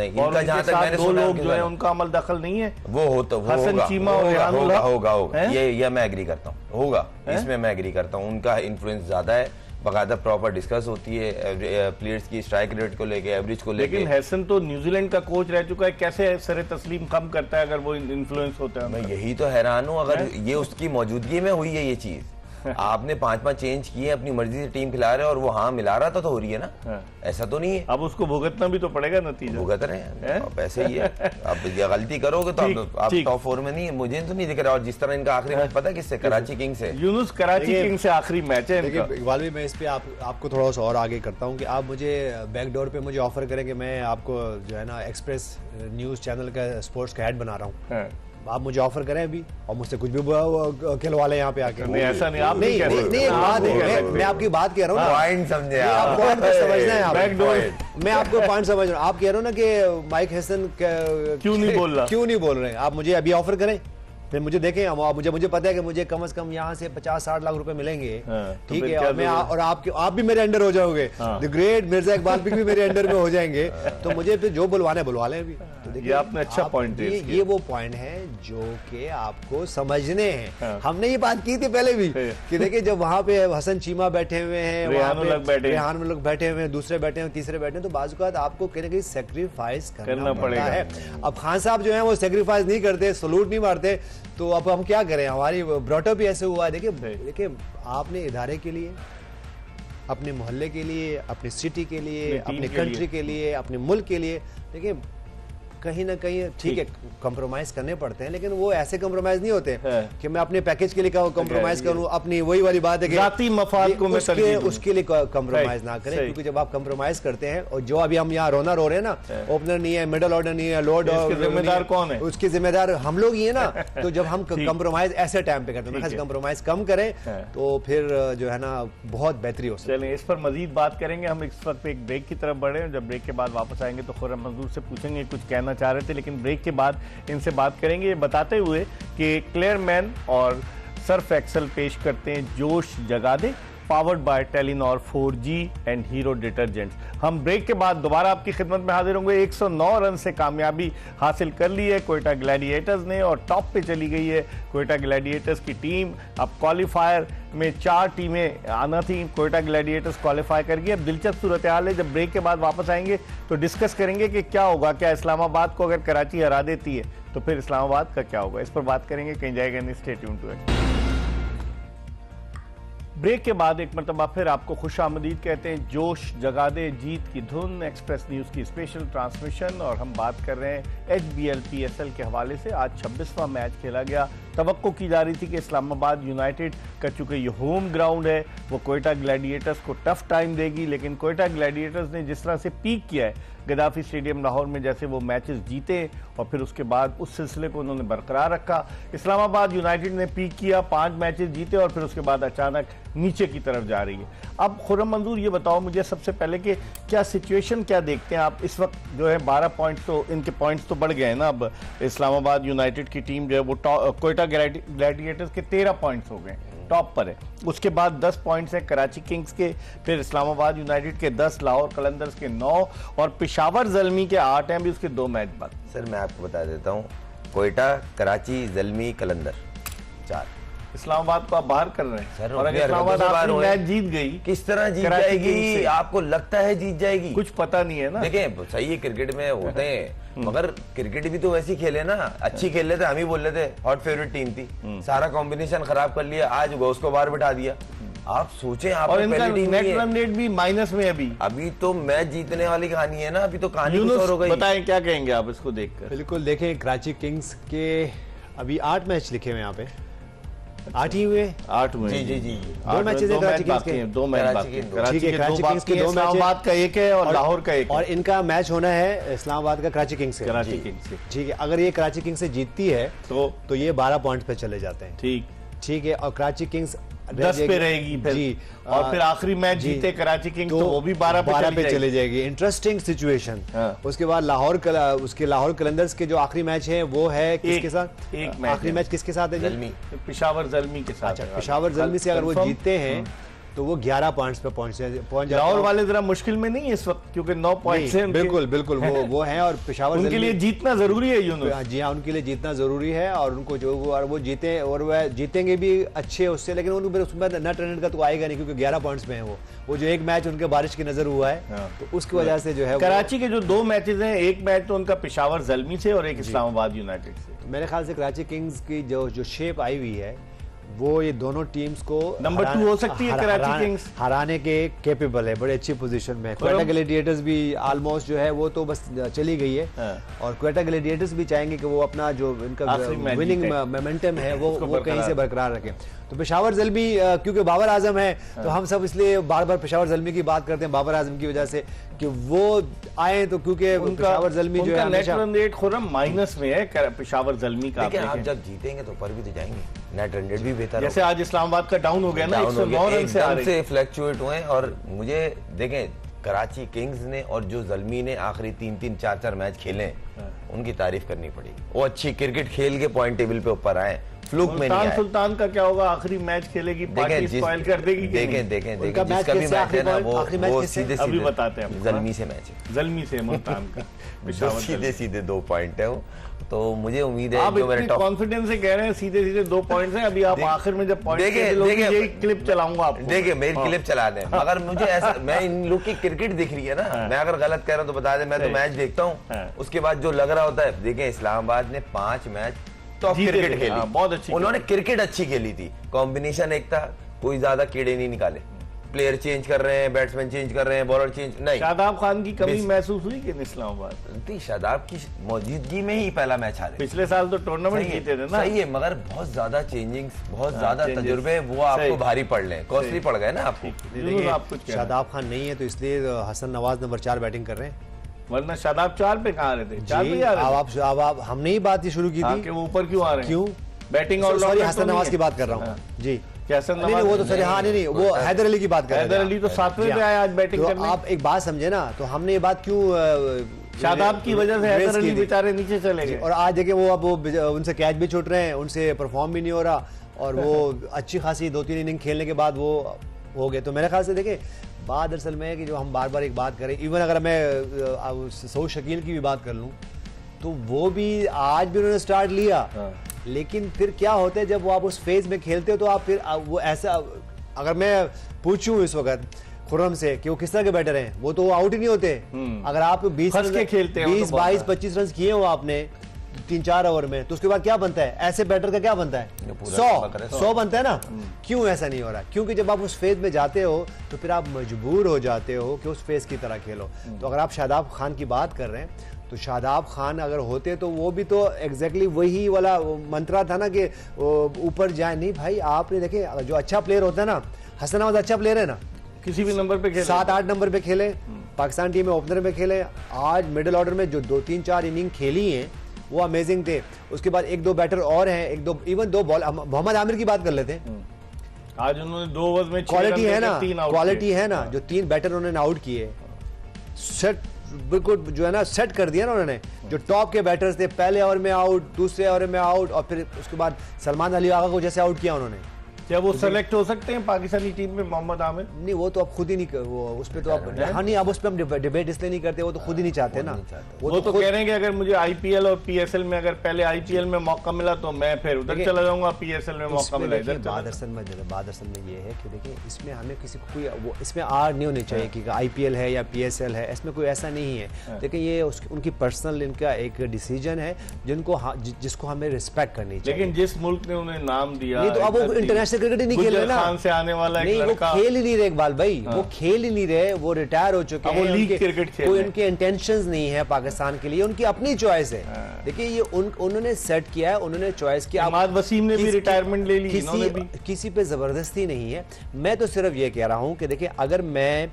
इनका जहाँ तक मैंने दो लोग जो है उनका अमल दखल नहीं है, वो हसन चीमा और होगा, ये मैं एग्री करता हूँ, होगा, इसमें मैं एग्री करता हूँ, उनका इन्फ्लुएंस ज्यादा है, बकायदा प्रॉपर डिस्कस होती है प्लेयर्स की स्ट्राइक रेट को लेके, एवरेज को लेके। लेकिन हैसन तो न्यूजीलैंड का कोच रह चुका है, कैसे सर तस्लीम कम करता है अगर वो इन्फ्लुएंस होता है? मैं यही तो हैरान हूँ, अगर ये उसकी मौजूदगी में हुई है ये चीज, आपने 5-5 चेंज किए, अपनी मर्जी से टीम खिला रहे हो और वो हाँ मिला रहा था तो हो रही है ना, ऐसा तो नहीं है। अब उसको भुगतना भी तो पड़ेगा, नतीजा भुगत रहे हैं, अब ऐसे ही है। अब ये गलती करोगे तो आप टॉप 4 में नहीं है, मुझे तो नहीं दिख रहा। और जिस तरह इनका आखिरी मैच पता है किससे, कराची किंग्स से। यूनुस कराची किंग्स से आखिरी मैच है इनका। इकबाल भाई मैं इस पे आपको थोड़ा सा और आगे करता हूँ कि आप मुझे बैकडोर पे मुझे ऑफर करें कि मैं आपको जो है ना एक्सप्रेस न्यूज चैनल का स्पोर्ट्स का हेड बना रहा हूँ, आप मुझे ऑफर करें अभी और मुझसे कुछ भी खिलवा लें यहाँ पे आके। नहीं ऐसा नहीं, आप नहीं बात है, मैं आपकी बात कह रहा हूँ, पॉइंट समझे आप पॉइंट समझना है, मैं आपको पॉइंट समझ रहा हूँ। आप कह रहे हो ना कि माइक हैसन क्यों नहीं बोल रहे, आप मुझे अभी ऑफर करें, फिर मुझे देखें, मुझे पता है कि मुझे कम से कम यहाँ से 50-60 लाख रुपए मिलेंगे, ठीक है, और मैं और आप भी मेरे अंडर हो जाओगे, द ग्रेट मिर्जा इकबाल भी मेरे अंडर में हो जाएंगे, तो मुझे फिर जो बुलवाने बुलवा लें अभी। तो ये आपने अच्छा पॉइंट दिया, ये वो पॉइंट है जो कि आपको समझने हैं। हमने ये बात की थी पहले भी कि देखिए जब वहाँ पे हसन चीमा बैठे हुए हैं, रेहान में लोग बैठे हुए हैं, दूसरे बैठे हैं, तीसरे बैठे हैं, तो बाज़ आपको कहीं ना कहीं सेक्रीफाइस करना पड़ता है। अब खान साहब जो है वो सेक्रीफाइस नहीं करते, सलूट नहीं मारते, तो अब हम क्या करें, हमारी ब्रॉटअप भी ऐसे हुआ है। देखिए आपने इदारे के लिए, अपने मोहल्ले के लिए, अपनी सिटी के लिए, अपने कंट्री के लिए, अपने मुल्क के लिए, देखिए कहीं ना कहीं ठीक है कॉम्प्रोमाइज करने पड़ते हैं, लेकिन वो ऐसे कॉम्प्रोमाइज नहीं होते कि मैं अपने पैकेज के लिए कॉम्प्रोमाइज करूं, अपनी वही वाली बात है कि जाती मफाद को उसके लिए कॉम्प्रोमाइज ना करें, क्योंकि जब आप कॉम्प्रोमाइज करते हैं, और जो अभी हम यहाँ रोना रो रहे हैं ना, ओपनर नहीं है, मिडल ऑर्डर नहीं है, लोअर ऑर्डर, जिम्मेदार कौन है? उसके जिम्मेदार हम लोग ही है ना। तो जब हम कॉम्प्रोमाइज ऐसे टाइम पे करते हैं, कॉम्प्रोमाइज कम करें तो फिर जो है ना बहुत बेहतरी हो सकती है। चलिए इस पर मजीद बात करेंगे, हम इस वक्त एक ब्रेक की तरफ बढ़े हैं, जब ब्रेक के बाद वापस आएंगे तो खुर्रम मंजूर से पूछेंगे, कुछ कहना चाह रहे थे, लेकिन ब्रेक के बाद इनसे बात करेंगे, ये बताते हुए कि क्लेयरमैन और सर्फ एक्सेल पेश करते हैं जोश जगा दे, powered by Telenor 4G and Hero detergents. हम ब्रेक के बाद दोबारा आपकी खिदमत में हाजिर होंगे। 109 रन से कामयाबी हासिल कर ली है कोयटा ग्लैडिएटर्स ने और टॉप पे चली गई है कोयटा ग्लैडिएटर्स की टीम। अब क्वालिफायर में 4 टीमें आना थी, कोयटा ग्लैडिएटर्स क्वालिफाई कर गई। अब दिलचस्प सूरत हाल है, जब ब्रेक के बाद वापस आएंगे तो डिस्कस करेंगे कि क्या होगा, क्या इस्लामाबाद को अगर कराची हरा देती है तो फिर इस्लामाबाद का क्या होगा, इस पर बात करेंगे, कहीं जाएगा नहीं, stay tune to it. Break के बाद एक मरतबा फिर आपको खुश आमदीद कहते हैं। जोश जगा दे जीत की धुन, एक्सप्रेस न्यूज़ की स्पेशल ट्रांसमिशन, और हम बात कर रहे हैं HBL PSL के हवाले से। आज 26वां मैच खेला गया। तवक्को की जा रही थी कि इस्लामाबाद यूनाइटेड का चूंकि ये होम ग्राउंड है वो कोयटा ग्लैडिएटर्स को टफ टाइम देगी, लेकिन कोयटा ग्लैडिएटर्स ने जिस तरह से पीक किया है गद्दाफी स्टेडियम लाहौर में, जैसे वो मैचेस जीते और फिर उसके बाद उस सिलसिले को उन्होंने बरकरार रखा। इस्लामाबाद यूनाइटेड ने पीक किया, 5 मैचेस जीते और फिर उसके बाद अचानक नीचे की तरफ जा रही है। अब खुर्रम मंजूर ये बताओ मुझे सबसे पहले कि क्या सिचुएशन क्या देखते हैं आप इस वक्त? जो है 12 पॉइंट्स तो इनके पॉइंट्स तो बढ़ गए हैं ना, अब इस्लामाबाद यूनाइटेड की टीम जो है वो कोयटा ग्लैडिएटर्स के 13 पॉइंट्स हो गए, टॉप पर है। उसके बाद 10 पॉइंट्स हैं कराची किंग्स के, फिर इस्लामाबाद यूनाइटेड के 10, लाहौर कलंदर्स के 9 और पेशावर ज़ल्मी के 8 हैं भी उसके 2 मैच बाद। सर मैं आपको बता देता हूँ, कोयटा, कराची, ज़ल्मी, कलंदर 4। इस्लामाबाद को आप बाहर कर रहे हैं सर, और अगर इस्लामाबाद आखिरी मैच जीत गई, किस तरह जीत जाएगी? आपको लगता है जीत जाएगी? कुछ पता नहीं है ना। देखें सही है, क्रिकेट में होते हैं, मगर क्रिकेट भी तो वैसी खेले ना, अच्छी खेल लेते, हम ही बोल लेते हॉट फेवरेट टीम थी, सारा कॉम्बिनेशन खराब कर लिया, आज घोष को बाहर बिठा दिया। आप सोचें, आप और इनका नेट रन रेट भी माइनस में अभी तो मैच जीतने वाली कहानी है ना, अभी तो कहानी कुछ और हो गई। बताएं क्या कहेंगे आप इसको देखकर? बिल्कुल, देखें कराची किंग्स के अभी 8 मैच लिखे हुए यहाँ पे, 8 ही हुए, 8 हुए। जी 2 मैचेस है कराची किंग्स के, 2 मैच बाकी हैं। कराची किंग्स के 2 मैच, इस्लामाबाद का 1 है और लाहौर का 1 है, और इनका मैच होना है इस्लामाबाद का कराची किंग्स से। कराची किंग्स से ठीक है, अगर ये कराची किंग्स से जीतती है तो ये 12 पॉइंट पे चले जाते हैं। ठीक है, और कराची किंग्स 10 पे रहेगी फिर जी, और फिर आखिरी मैच जीते कराची किंग्स तो वो भी 12 पे चले जाएगी। Interesting situation. उसके बाद उसके लाहौर कलंदर्स के जो आखिरी मैच है वो है किसके साथ? आखिरी मैच किसके साथ है? पेशावर ज़ल्मी के साथ। अच्छा, पेशावर ज़ल्मी से अगर वो जीतते हैं तो वो 11 पॉइंट्स पे पहुंच जाते। लाहौर वाले जरा मुश्किल में नहीं है इस वक्त क्योंकि 9 पॉइंट्स हैं। बिल्कुल बिल्कुल वो है और पेशावर उनके लिए जीतना जरूरी है यूनुस। जी हाँ, उनके लिए जीतना जरूरी है और उनको जो वो जीते और वह जीतेंगे भी अच्छे उससे, लेकिन उनको उसमें नेट रन का तो आएगा नहीं क्योंकि 11 पॉइंट्स में है वो जो एक मैच उनके बारिश की नजर हुआ है तो उसकी वजह से जो है कराची के जो 2 मैचेस हैं, एक मैच तो उनका पेशावर ज़ल्मी से और एक इस्लामाबाद यूनाइटेड से। मेरे ख्याल से कराची किंग्स की जो शेप आई हुई है वो ये दोनों टीम्स को नंबर 2 हो सकती है कराची किंग्स हराने के केपेबल है, बड़े अच्छी पोजीशन में। क्वेटा ग्लैडिएटर्स भी ऑलमोस्ट जो है वो तो बस चली गई है और क्वेटा ग्लैडिएटर्स भी चाहेंगे कि वो अपना जो इनका विनिंग मोमेंटम है वो कहीं से बरकरार रखें। तो पेशावर ज़ल्मी क्योंकि बाबर आजम है तो हम सब इसलिए बार बार पेशावर ज़ल्मी की बात करते हैं बाबर आजम की वजह से कि वो आए तो क्योंकि पेशावर ज़ल्मी जो है net run rate Khurram minus में है पेशावर ज़ल्मी का। आप जब जीतेंगे तो ऊपर भी तो जाएंगे, नेट रन रेट भी बेहतर। जैसे आज इस्लामाबाद का डाउन हो गया ना, 109 रन से फ्लक्चुएट हुए और मुझे देखें कराची किंग्स ने और जो ज़ल्मी ने आखिरी 3-3 4-4 मैच खेले उनकी तारीफ करनी पड़ेगी। वो अच्छी क्रिकेट खेल के पॉइंट टेबल पे ऊपर आए, फ्लूक में नहीं आए। सुल्तान का क्या होगा? आखिरी मैच खेलेगी, पार्टी स्पॉइल कर देगी। देखें जिसका भी मैच है ना वो सीधे अभी बताते हैं ज़ल्मी से मैच है, ज़ल्मी से मुल्तान का सीधे 2 पॉइंट है वो। तो मुझे उम्मीद है आप जो मेरे कॉन्फिडेंस से कह रहे हैं सीधे 2 पॉइंट्स हैं। अभी आप आखिर में जब पॉइंट यही क्लिप चलाऊंगा आपको। देखिए मेरी क्लिप चला दें मगर मुझे ऐसा मैं इन लोग की क्रिकेट दिख रही है ना, मैं अगर गलत कह रहा हूं तो बता दें। मैं तो मैच देखता हूं उसके बाद जो लग रहा होता है। देखें इस्लामाबाद ने 5 मैच टॉप क्रिकेट खेली, बहुत अच्छी, उन्होंने क्रिकेट अच्छी खेली थी। कॉम्बिनेशन एक था, कोई ज्यादा कीड़े नहीं निकाले, प्लेयर चेंज कर रहे हैं, बैट्समैन चेंज कर रहे हैं, बॉलर चेंज नहीं। शादाब खान की कमी महसूस हुई कि इस्लामाबाद? शादाब की मौजूदगी में ही पहला मैच हारे। पिछले साल तो टूर्नामेंट जीते थे ना। सही है मगर बहुत ज्यादा चेंजिंग्स, बहुत ज्यादा तजुर्बे वो आपको भारी पड़ रहे हैं, कॉस्टली पड़ गए ना आपको। शादाब खान नहीं है तो इसलिए हसन नवाज नंबर 4 बैटिंग कर रहे हैं, वरना शादाब 4 पे कहाँ रहे थे? 4 पे अब हमने ही बात शुरू की थी कि वो ऊपर क्यों आ रहे हैं, क्यों बैटिंग और सॉरी हसन नवाज की बात कर रहा हूँ जी। नहीं वो तो सर हाँ नहीं वो हैदर अली की बात कर रहे हैं। हैदर अली तो 7वें पे आया आज बैटिंग करने। आप एक बात समझे ना, तो हमने ये बात क्यों शादाब की वजह से हैदर अली बेचारे नीचे चले गए और आज देखे वो अब उनसे कैच भी छूट रहे हैं, उनसे परफॉर्म भी नहीं हो रहा और वो अच्छी खासी 2-3 इनिंग खेलने के बाद वो हो गए। तो मेरे ख्याल से देखे बात दरअसल में है कि जो हम बार बार एक बात करें, इवन अगर मैं सऊद शकील की भी बात कर लूँ तो वो भी आज भी उन्होंने स्टार्ट लिया लेकिन फिर क्या होता है जब वो आप उस फेज में खेलते हो तो आप फिर वो ऐसा, अगर मैं पूछूं इस वक्त खुर्रम से कि वो किस तरह के बैटर हैं, वो तो आउट ही नहीं होते। अगर आप 20-22-25 रन किए हो आपने 3-4 ओवर में तो उसके बाद क्या बनता है? ऐसे बैटर का क्या बनता है? 100 बनता है ना। क्यों ऐसा नहीं हो रहा? क्योंकि जब आप उस फेज में जाते हो तो फिर आप मजबूर हो जाते हो कि उस फेज की तरह खेलो। तो अगर आप शादाब खान की बात कर रहे हैं तो शादाब खान अगर होते तो वो भी तो एग्जैक्टली वही वाला मंत्रा था ना कि ऊपर जाए। नहीं भाई, आपने देखे जो अच्छा प्लेयर होता है ना, हसन नवाज अच्छा प्लेयर है ना, किसी भी नंबर पे खेले, 7-8 नंबर पे खेले, पाकिस्तान टीम में ओपनर में खेले। आज मिडिल ऑर्डर में जो 2-3-4 इनिंग खेली हैं वो अमेजिंग थे। उसके बाद 1-2 बैटर और हैं, 1-2 इवन 2 बॉल। मोहम्मद आमिर की बात कर लेते हैं, आज उन्होंने 2 ओवर में क्वालिटी है ना, क्वालिटी है ना, जो 3 बैटर उन्होंने आउट किए, सेट बिल्कुल जो है ना सेट कर दिया ना उन्होंने। जो टॉप के बैटर्स थे पहले ओवर में आउट, दूसरे ओवर में आउट और फिर उसके बाद सलमान अली आगा को जैसे आउट किया उन्होंने। क्या वो सेलेक्ट हो सकते हैं पाकिस्तानी टीम में मोहम्मद आमिर? नहीं वो तो अब खुद ही नहीं, वो उस पे तो अब हाँ नहीं, अब उस पे हम डिबेट इसलिए नहीं करते, वो तो खुद ही नहीं चाहते ना। वो तो कह रहे हैं कि अगर मुझे आईपीएल और पीएसएल में, अगर पहले आईपीएल में मौका मिला तो मैं फिर उधर चला जाऊंगा, पीएसएल में मौका मिला इधर। बात असल में ये है कि देखिए इसमें हमें किसी को कोई वो इसमें आड़ नहीं होनी चाहिए कि आईपीएल है या पीएसएल है, इसमें कोई ऐसा नहीं है। देखिए ये उनकी पर्सनल इनका एक डिसीजन है जिसको हमें रिस्पेक्ट करनी चाहिए। लेकिन जिस मुल्क ने उन्हें नाम दिया, तो अब वो इंटरनेशनल क्रिकेट ही नहीं खेल रहे ना, से आने वाला नहीं, वो खेल ही नहीं रहे इकबाल भाई, वो खेल ही नहीं रहे, वो रिटायर हो चुके हैं, लीग क्रिकेट खेल कोई उनके इंटेंशंस नहीं है पाकिस्तान के लिए, उनकी अपनी चॉइस है। देखिए ये उन्होंने सेट किया है, उन्होंने चॉइस किया। अहमद वसीम ने भी रिटायरमेंट ले ली, किसी पे जबरदस्ती नहीं है। मैं तो सिर्फ ये कह रहा हूं कि देखिए अगर मैं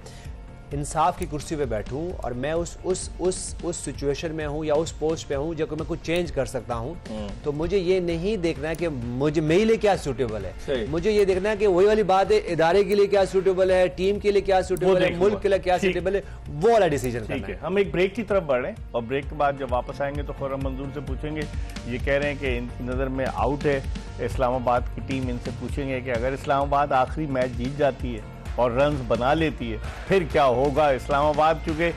इंसाफ की कुर्सी पे बैठूं और मैं उस सिचुएशन में हूं या उस पोस्ट पे हूं जब मैं कुछ चेंज कर सकता हूं, तो मुझे ये नहीं देखना है कि मुझे मेरे लिए क्या सूटेबल है, मुझे ये देखना है कि वही वाली बात है, इदारे के लिए क्या सूटेबल है, टीम के लिए क्या सूटेबल है, मुल्क के लिए क्या सूटेबल है, वो वाला डिसीजन करना है। हम एक ब्रेक की तरफ बढ़ रहे हैं और ब्रेक के बाद जब वापस आएंगे तो खुर्रम मंजूर से पूछेंगे, ये कह रहे हैं कि इनकी नज़र में आउट है इस्लामाबाद की टीम, इनसे पूछेंगे कि अगर इस्लामाबाद आखिरी मैच जीत जाती है और रन्स बना लेती है फिर क्या होगा। इस्लामाबाद चूँकि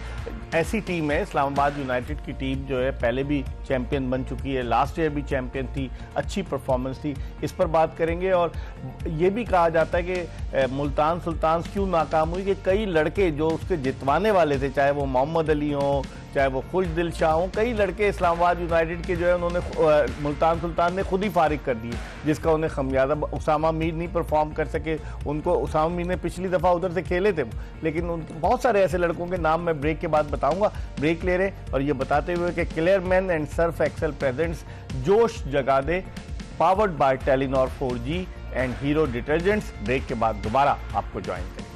ऐसी टीम है, इस्लामाबाद यूनाइटेड की टीम जो है पहले भी चैंपियन बन चुकी है, लास्ट ईयर भी चैंपियन थी, अच्छी परफॉर्मेंस थी, इस पर बात करेंगे। और ये भी कहा जाता है कि मुल्तान सुल्तान क्यों नाकाम हुई, कि कई लड़के जो उसके जितवाने वाले थे, चाहे वो मोहम्मद अली हों, चाहे वो खुशदिल शाह हों, कई लड़के इस्लामाबाद यूनाइटेड के जो है उन्होंने मुल्तान सुल्तान ने खुद ही फारिग कर दिए, जिसका उन्हें खमियाजा उसामा मीर नहीं परफॉर्म कर सके। उनको उसामा मीर ने पिछली दफ़ा उधर से खेले थे, लेकिन बहुत सारे ऐसे लड़कों के नाम मैं ब्रेक के बाद बताऊंगा। ब्रेक ले रहे और ये बताते हुए कि Clearmen and Surf Excel presents जोश जगा दे, powered by Telenor 4G and Hero detergents. Break के बाद दोबारा आपको ज्वाइन करें।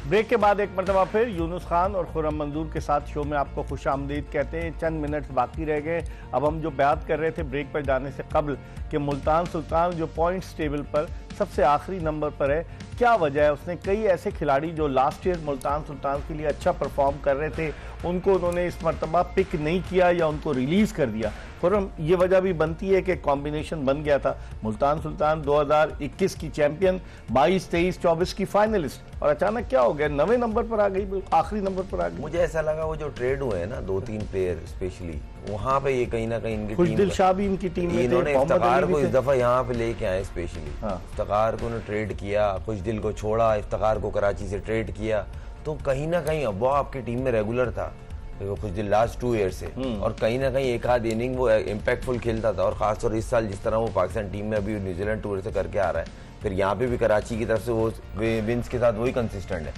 ब्रेक के बाद एक मरतबा फिर यूनुस खान और खुर्रम मंजूर के साथ शो में आपको खुश आमदीद कहते हैं। चंद मिनट्स बाकी रह गए। अब हम जो बात कर रहे थे ब्रेक पर जाने से कबल कि मुल्तान सुल्तान जो पॉइंट्स टेबल पर सबसे आखिरी नंबर पर है, क्या वजह है? उसने कई ऐसे खिलाड़ी जो लास्ट ईयर मुल्तान सुल्तान के लिए अच्छा परफॉर्म कर रहे थे उनको उन्होंने इस मरतबा पिक नहीं किया या उनको रिलीज़ कर दिया। खुर्रम, ये वजह भी बनती है कि कॉम्बिनेशन बन गया था। मुल्तान सुल्तान 2021 की चैंपियन, 22, 23, 24 की फाइनलिस्ट, और अचानक क्या हो गया, 9वें नंबर पर आ गई, आखिरी नंबर पर आ गई। मुझे ऐसा लगा वो जो ट्रेड हुए हैं ना 2-3 प्लेयर स्पेशली, वहाँ पे ये कहीं ना कहीं इनकी खुशदिल शाह भी इनकी टीम में थे, इन्होंने इफ्तिखार को इस दफा यहाँ पे लेके आए स्पेशली। इफ्तिखार को उन्होंने ट्रेड किया, खुशदिल को छोड़ा, इफ्तिखार को कराची से ट्रेड किया, तो कहीं ना कहीं अब वो आपकी टीम में रेगुलर था खुशदिल लास्ट 2 ईयर से, और कहीं ना कहीं एक आध इनिंग वो इम्पैक्टफुल खेलता था। और खासतौर इस साल जिस तरह वो पाकिस्तान टीम में अभी न्यूजीलैंड टूर से करके आ रहा है, फिर यहाँ पे भी कराची की तरफ से वो विंस के साथ वही कंसिस्टेंट है।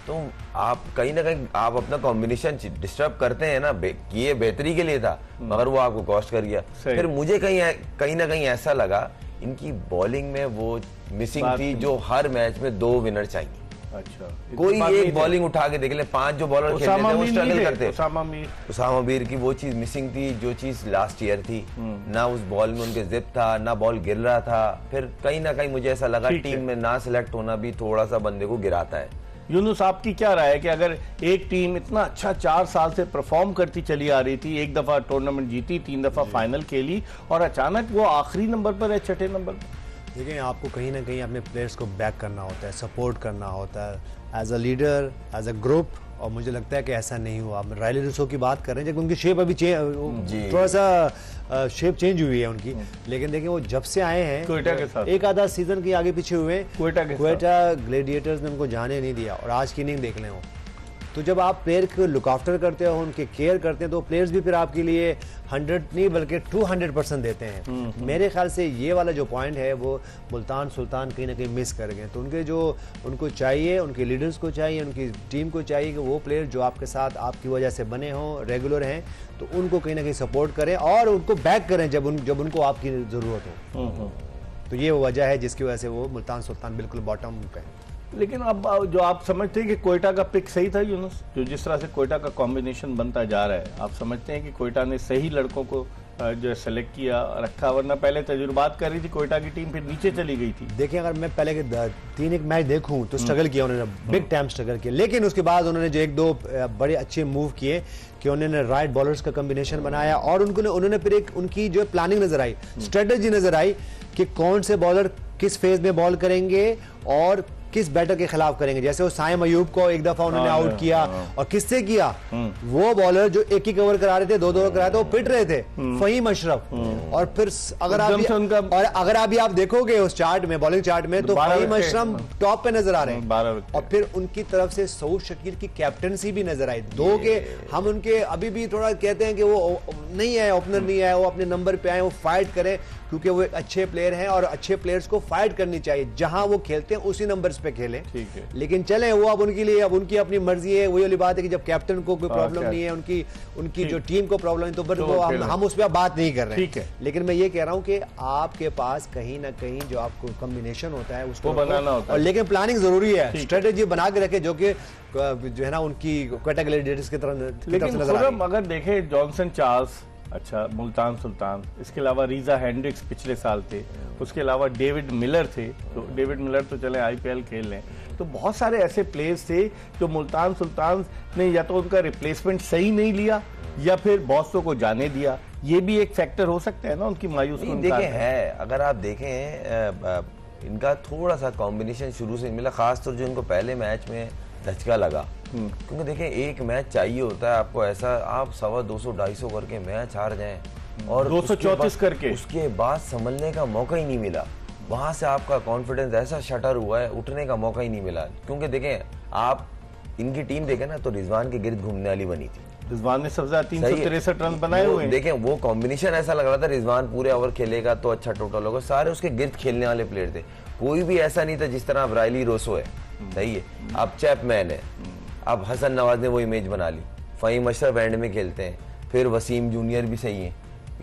तो आप कहीं ना कहीं आप अपना कॉम्बिनेशन डिस्टर्ब करते हैं ना, ये बेहतरी के लिए था मगर वो आपको कॉस्ट कर गया। फिर मुझे कहीं ना कहीं ऐसा लगा इनकी बॉलिंग में वो मिसिंग थी, जो हर मैच में 2 विनर चाहिए। अच्छा, कोई एक बॉलिंग उठा के देख ले, 5 जो बॉलर खेलते थे वो स्ट्रगल करते। उसामा मीर की वो चीज मिसिंग थी जो चीज लास्ट ईयर थी, ना उस बॉल में उनके जिप था, ना बॉल गिर रहा था। फिर कहीं ना कहीं मुझे ऐसा लगा टीम में ना सिलेक्ट होना भी थोड़ा सा बंदे को गिराता है। यूनुस, आपकी क्या राय है कि अगर एक टीम इतना अच्छा 4 साल से परफॉर्म करती चली आ रही थी, एक दफा टूर्नामेंट जीती, 3 दफा फाइनल खेली, और अचानक वो आखिरी नंबर पर है, 6ठे नंबर पर? देखिए, आपको कहीं ना कहीं अपने प्लेयर्स को बैक करना होता है, सपोर्ट करना होता है as a leader, as a group, और मुझे लगता है कि ऐसा नहीं हुआ। हम रायली रूसो की बात कर रहे हैं, जबकि उनकी शेप अभी थोड़ा सा शेप चेंज हुई है उनकी, लेकिन देखिए वो जब से आए हैं क्वेटा के साथ एक आधा सीजन की आगे पीछे हुए, क्वेटा ग्लेडिएटर्स ने उनको जाने नहीं दिया, और आज की इनिंग देख लें हो। तो जब आप प्लेयर को लुक आफ्टर करते हो, उनके केयर करते हैं, तो प्लेयर्स भी फिर आपके लिए 100 नहीं बल्कि 200% देते हैं। मेरे ख्याल से ये वाला जो पॉइंट है वो मुल्तान सुल्तान कहीं ना कहीं मिस कर गए। तो उनके जो उनको चाहिए, उनके लीडर्स को चाहिए, उनकी टीम को चाहिए कि वो प्लेयर जो आपके साथ आपकी वजह से बने हों, रेगुलर हैं, तो उनको कहीं ना कहीं सपोर्ट करें और उनको बैक करें जब उनको आपकी ज़रूरत हो। तो ये वजह है जिसकी वजह से वो मुल्तान सुल्तान बिल्कुल बॉटम पे है। लेकिन अब जो आप समझते हैं कि कोयटा का पिक सही था यूनुस, जो जिस तरह से कोयटा का कॉम्बिनेशन बनता जा रहा है, आप समझते हैं कि कोयटा ने सही लड़कों को जो सेलेक्ट किया रखा? वरना पहले तजुर्बात कर रही थी कोयटा की टीम, फिर नीचे चली गई थी। देखिए, अगर मैं पहले के 3 मैच देखूं तो स्ट्रगल किया उन्होंने, बिग टाइम स्ट्रगल किया, लेकिन उसके बाद उन्होंने जो 1-2 बड़े अच्छे मूव किए कि उन्होंने राइट बॉलर्स का कॉम्बिनेशन बनाया, और उन्होंने फिर एक उनकी जो प्लानिंग नजर आई, स्ट्रेटजी नजर आई कि कौन से बॉलर किस फेज में बॉल करेंगे और किस बैटर के खिलाफ करेंगे। जैसे वो साइम अयूब को एक दफा उन्होंने आउट किया, और किससे किया? वो बॉलर जो एक ही कवर करा रहे थे, 2-2 करा रहे थे, वो पिट रहे थे, फहीम अशरफ। और फिर अगर अभी आप देखोगे उस चार्ट में, बॉलिंग चार्ट में, तो फहीम अशरफ टॉप पे नजर आ रहे हैं। और फिर उनकी तरफ से सऊद शकील की कैप्टनसी भी नजर आई। 2 के हम उनके अभी भी थोड़ा कहते हैं कि वो नहीं है, ओपनर नहीं है, वो अपने नंबर पे आए, वो फाइट करें, क्योंकि वो एक अच्छे प्लेयर हैं और अच्छे प्लेयर्स को फाइट करनी चाहिए, जहां वो खेलते हैं उसी नंबर्स पे खेलें। ठीक है। लेकिन चले वो अब उनके लिए, अब उनकी अपनी मर्जी है। वही वाली बात है कि जब कैप्टन को कोई प्रॉब्लम क्या? नहीं है, उनकी जो टीम को प्रॉब्लम है, तो फिर वो खेलें। हम उस पर बात नहीं कर रहे हैं। ठीक है। लेकिन मैं ये कह रहा हूं कि आपके पास कहीं ना कहीं जो आपको कॉम्बिनेशन होता है उसको वो बनाना होता और है। लेकिन प्लानिंग जरूरी है, ठीक है। स्ट्रेटेजी बना के रखे, जो कि जो है ना उनकी कैटेगरी लीडर्स की तरफ से लेकिन नजर आ रही खुरम अगर देखें जॉनसन चार्ल्स, अच्छा मुल्तान सुल्तान, इसके अलावा रीजा हैंड्रिक्स पिछले साल थे, उसके अलावा डेविड मिलर थे, तो डेविड मिलर तो चले आईपीएल खेल रहे हैं, तो बहुत सारे ऐसे प्लेयर्स थे जो मुल्तान सुल्तान ने या तो उनका रिप्लेसमेंट सही नहीं लिया या फिर बॉसों को जाने दिया। ये भी एक फैक्टर हो सकता है ना उनकी मायूस को। देखिए है, अगर आप देखें इनका थोड़ा सा कॉम्बिनेशन शुरू से मिला, खासतौर जो इनको पहले मैच में धचका लगा, क्योंकि देखिए एक मैच चाहिए होता है आपको ऐसा, आप 200-250 करके मैच हार जाएं और 234 करके उसके बाद संभलने का मौका ही नहीं मिला, वहां से आपका कॉन्फिडेंस ऐसा शटर हुआ है, उठने का मौका ही नहीं मिला। क्योंकि देखें आप इनकी टीम देखें ना तो रिजवान के गिर्द घूमने वाली बनी थी। रिजवान ने सबसे ज्यादा 363 रन बनाए हुए हैं। देखें वो कॉम्बिनेशन ऐसा लग रहा था रिजवान पूरे ओवर खेलेगा तो अच्छा टोटल होगा, सारे उसके गिर्द खेलने वाले प्लेयर थे, कोई भी ऐसा नहीं था जिस तरह अब रायली रोसो है, सही है, अब चैपमैन है, अब हसन नवाज ने वो इमेज बना ली, फ़हीम अशरफ एंड में खेलते हैं, फिर वसीम जूनियर भी सही है,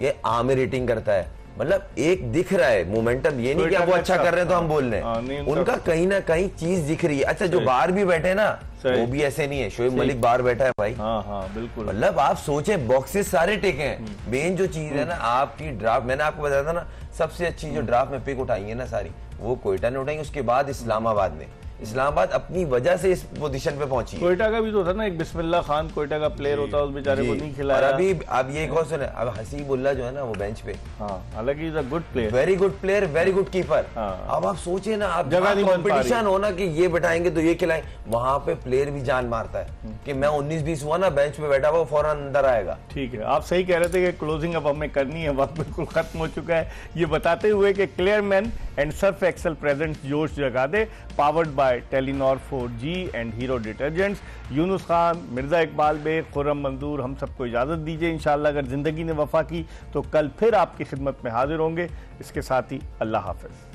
ये आमिर रेटिंग करता है, मतलब एक दिख रहा है मोमेंटम, ये नहीं कि आप वो अच्छा कर रहे हैं तो हम बोल रहे हैं, उनका कहीं ना कहीं चीज दिख रही है। अच्छा जो बाहर भी बैठे हैं ना वो भी ऐसे नहीं है, शोएब मलिक बाहर बैठा है भाई, हाँ बिल्कुल, मतलब आप सोचें बॉक्सेस सारे टेके हैं। मेन जो चीज है ना आपकी ड्राफ्ट, मैंने आपको बताया था ना सबसे अच्छी जो ड्राफ्ट में पिक उठाई है ना सारी, वो कोयटा ने उठाई, उसके बाद इस्लामाबाद ने, इस्लामाबाद अपनी वजह से इस पोजीशन पे पहुंची है। कोयटा का भी तो था ना एक बिस्मिल्लाह खान, कोयटा का प्लेयर होता है, उस बेचारे को नहीं और खिलाया। अभी अब ये एक और सुने, अब हसीबुल्ला जो है ना वो बेंच पे, हाँ हालांकि is a good player, very good player, very good keeper. हाँ। अब आप सोचिए ना, आप जगह नहीं बन पा रही। कंपटीशन हो ना कि ये बैठाएंगे तो ये खिलाएं, वहां पे प्लेयर भी जान मारता है कि मैं 19-20 हुआ ना बेंच पे बैठा हुआ फौरन अंदर आएगा। ठीक है, आप सही कह रहे थे कि क्लोजिंग अब हमें करनी है, वक्त बिल्कुल खत्म हो चुका है। ये बताते हुए कि Clearmen and Surf Excel present जोश जगा दे, powered by Telenor 4G and Hero detergents. Younis Khan, Mirza Iqbal Baig, Khurram Manzoor, हम सबको इजाजत दीजिए। इंशाअल्लाह अगर जिंदगी ने वफा की तो कल फिर आपकी खिदमत में हाजिर होंगे। इसके साथ ही अल्लाह हाफिज।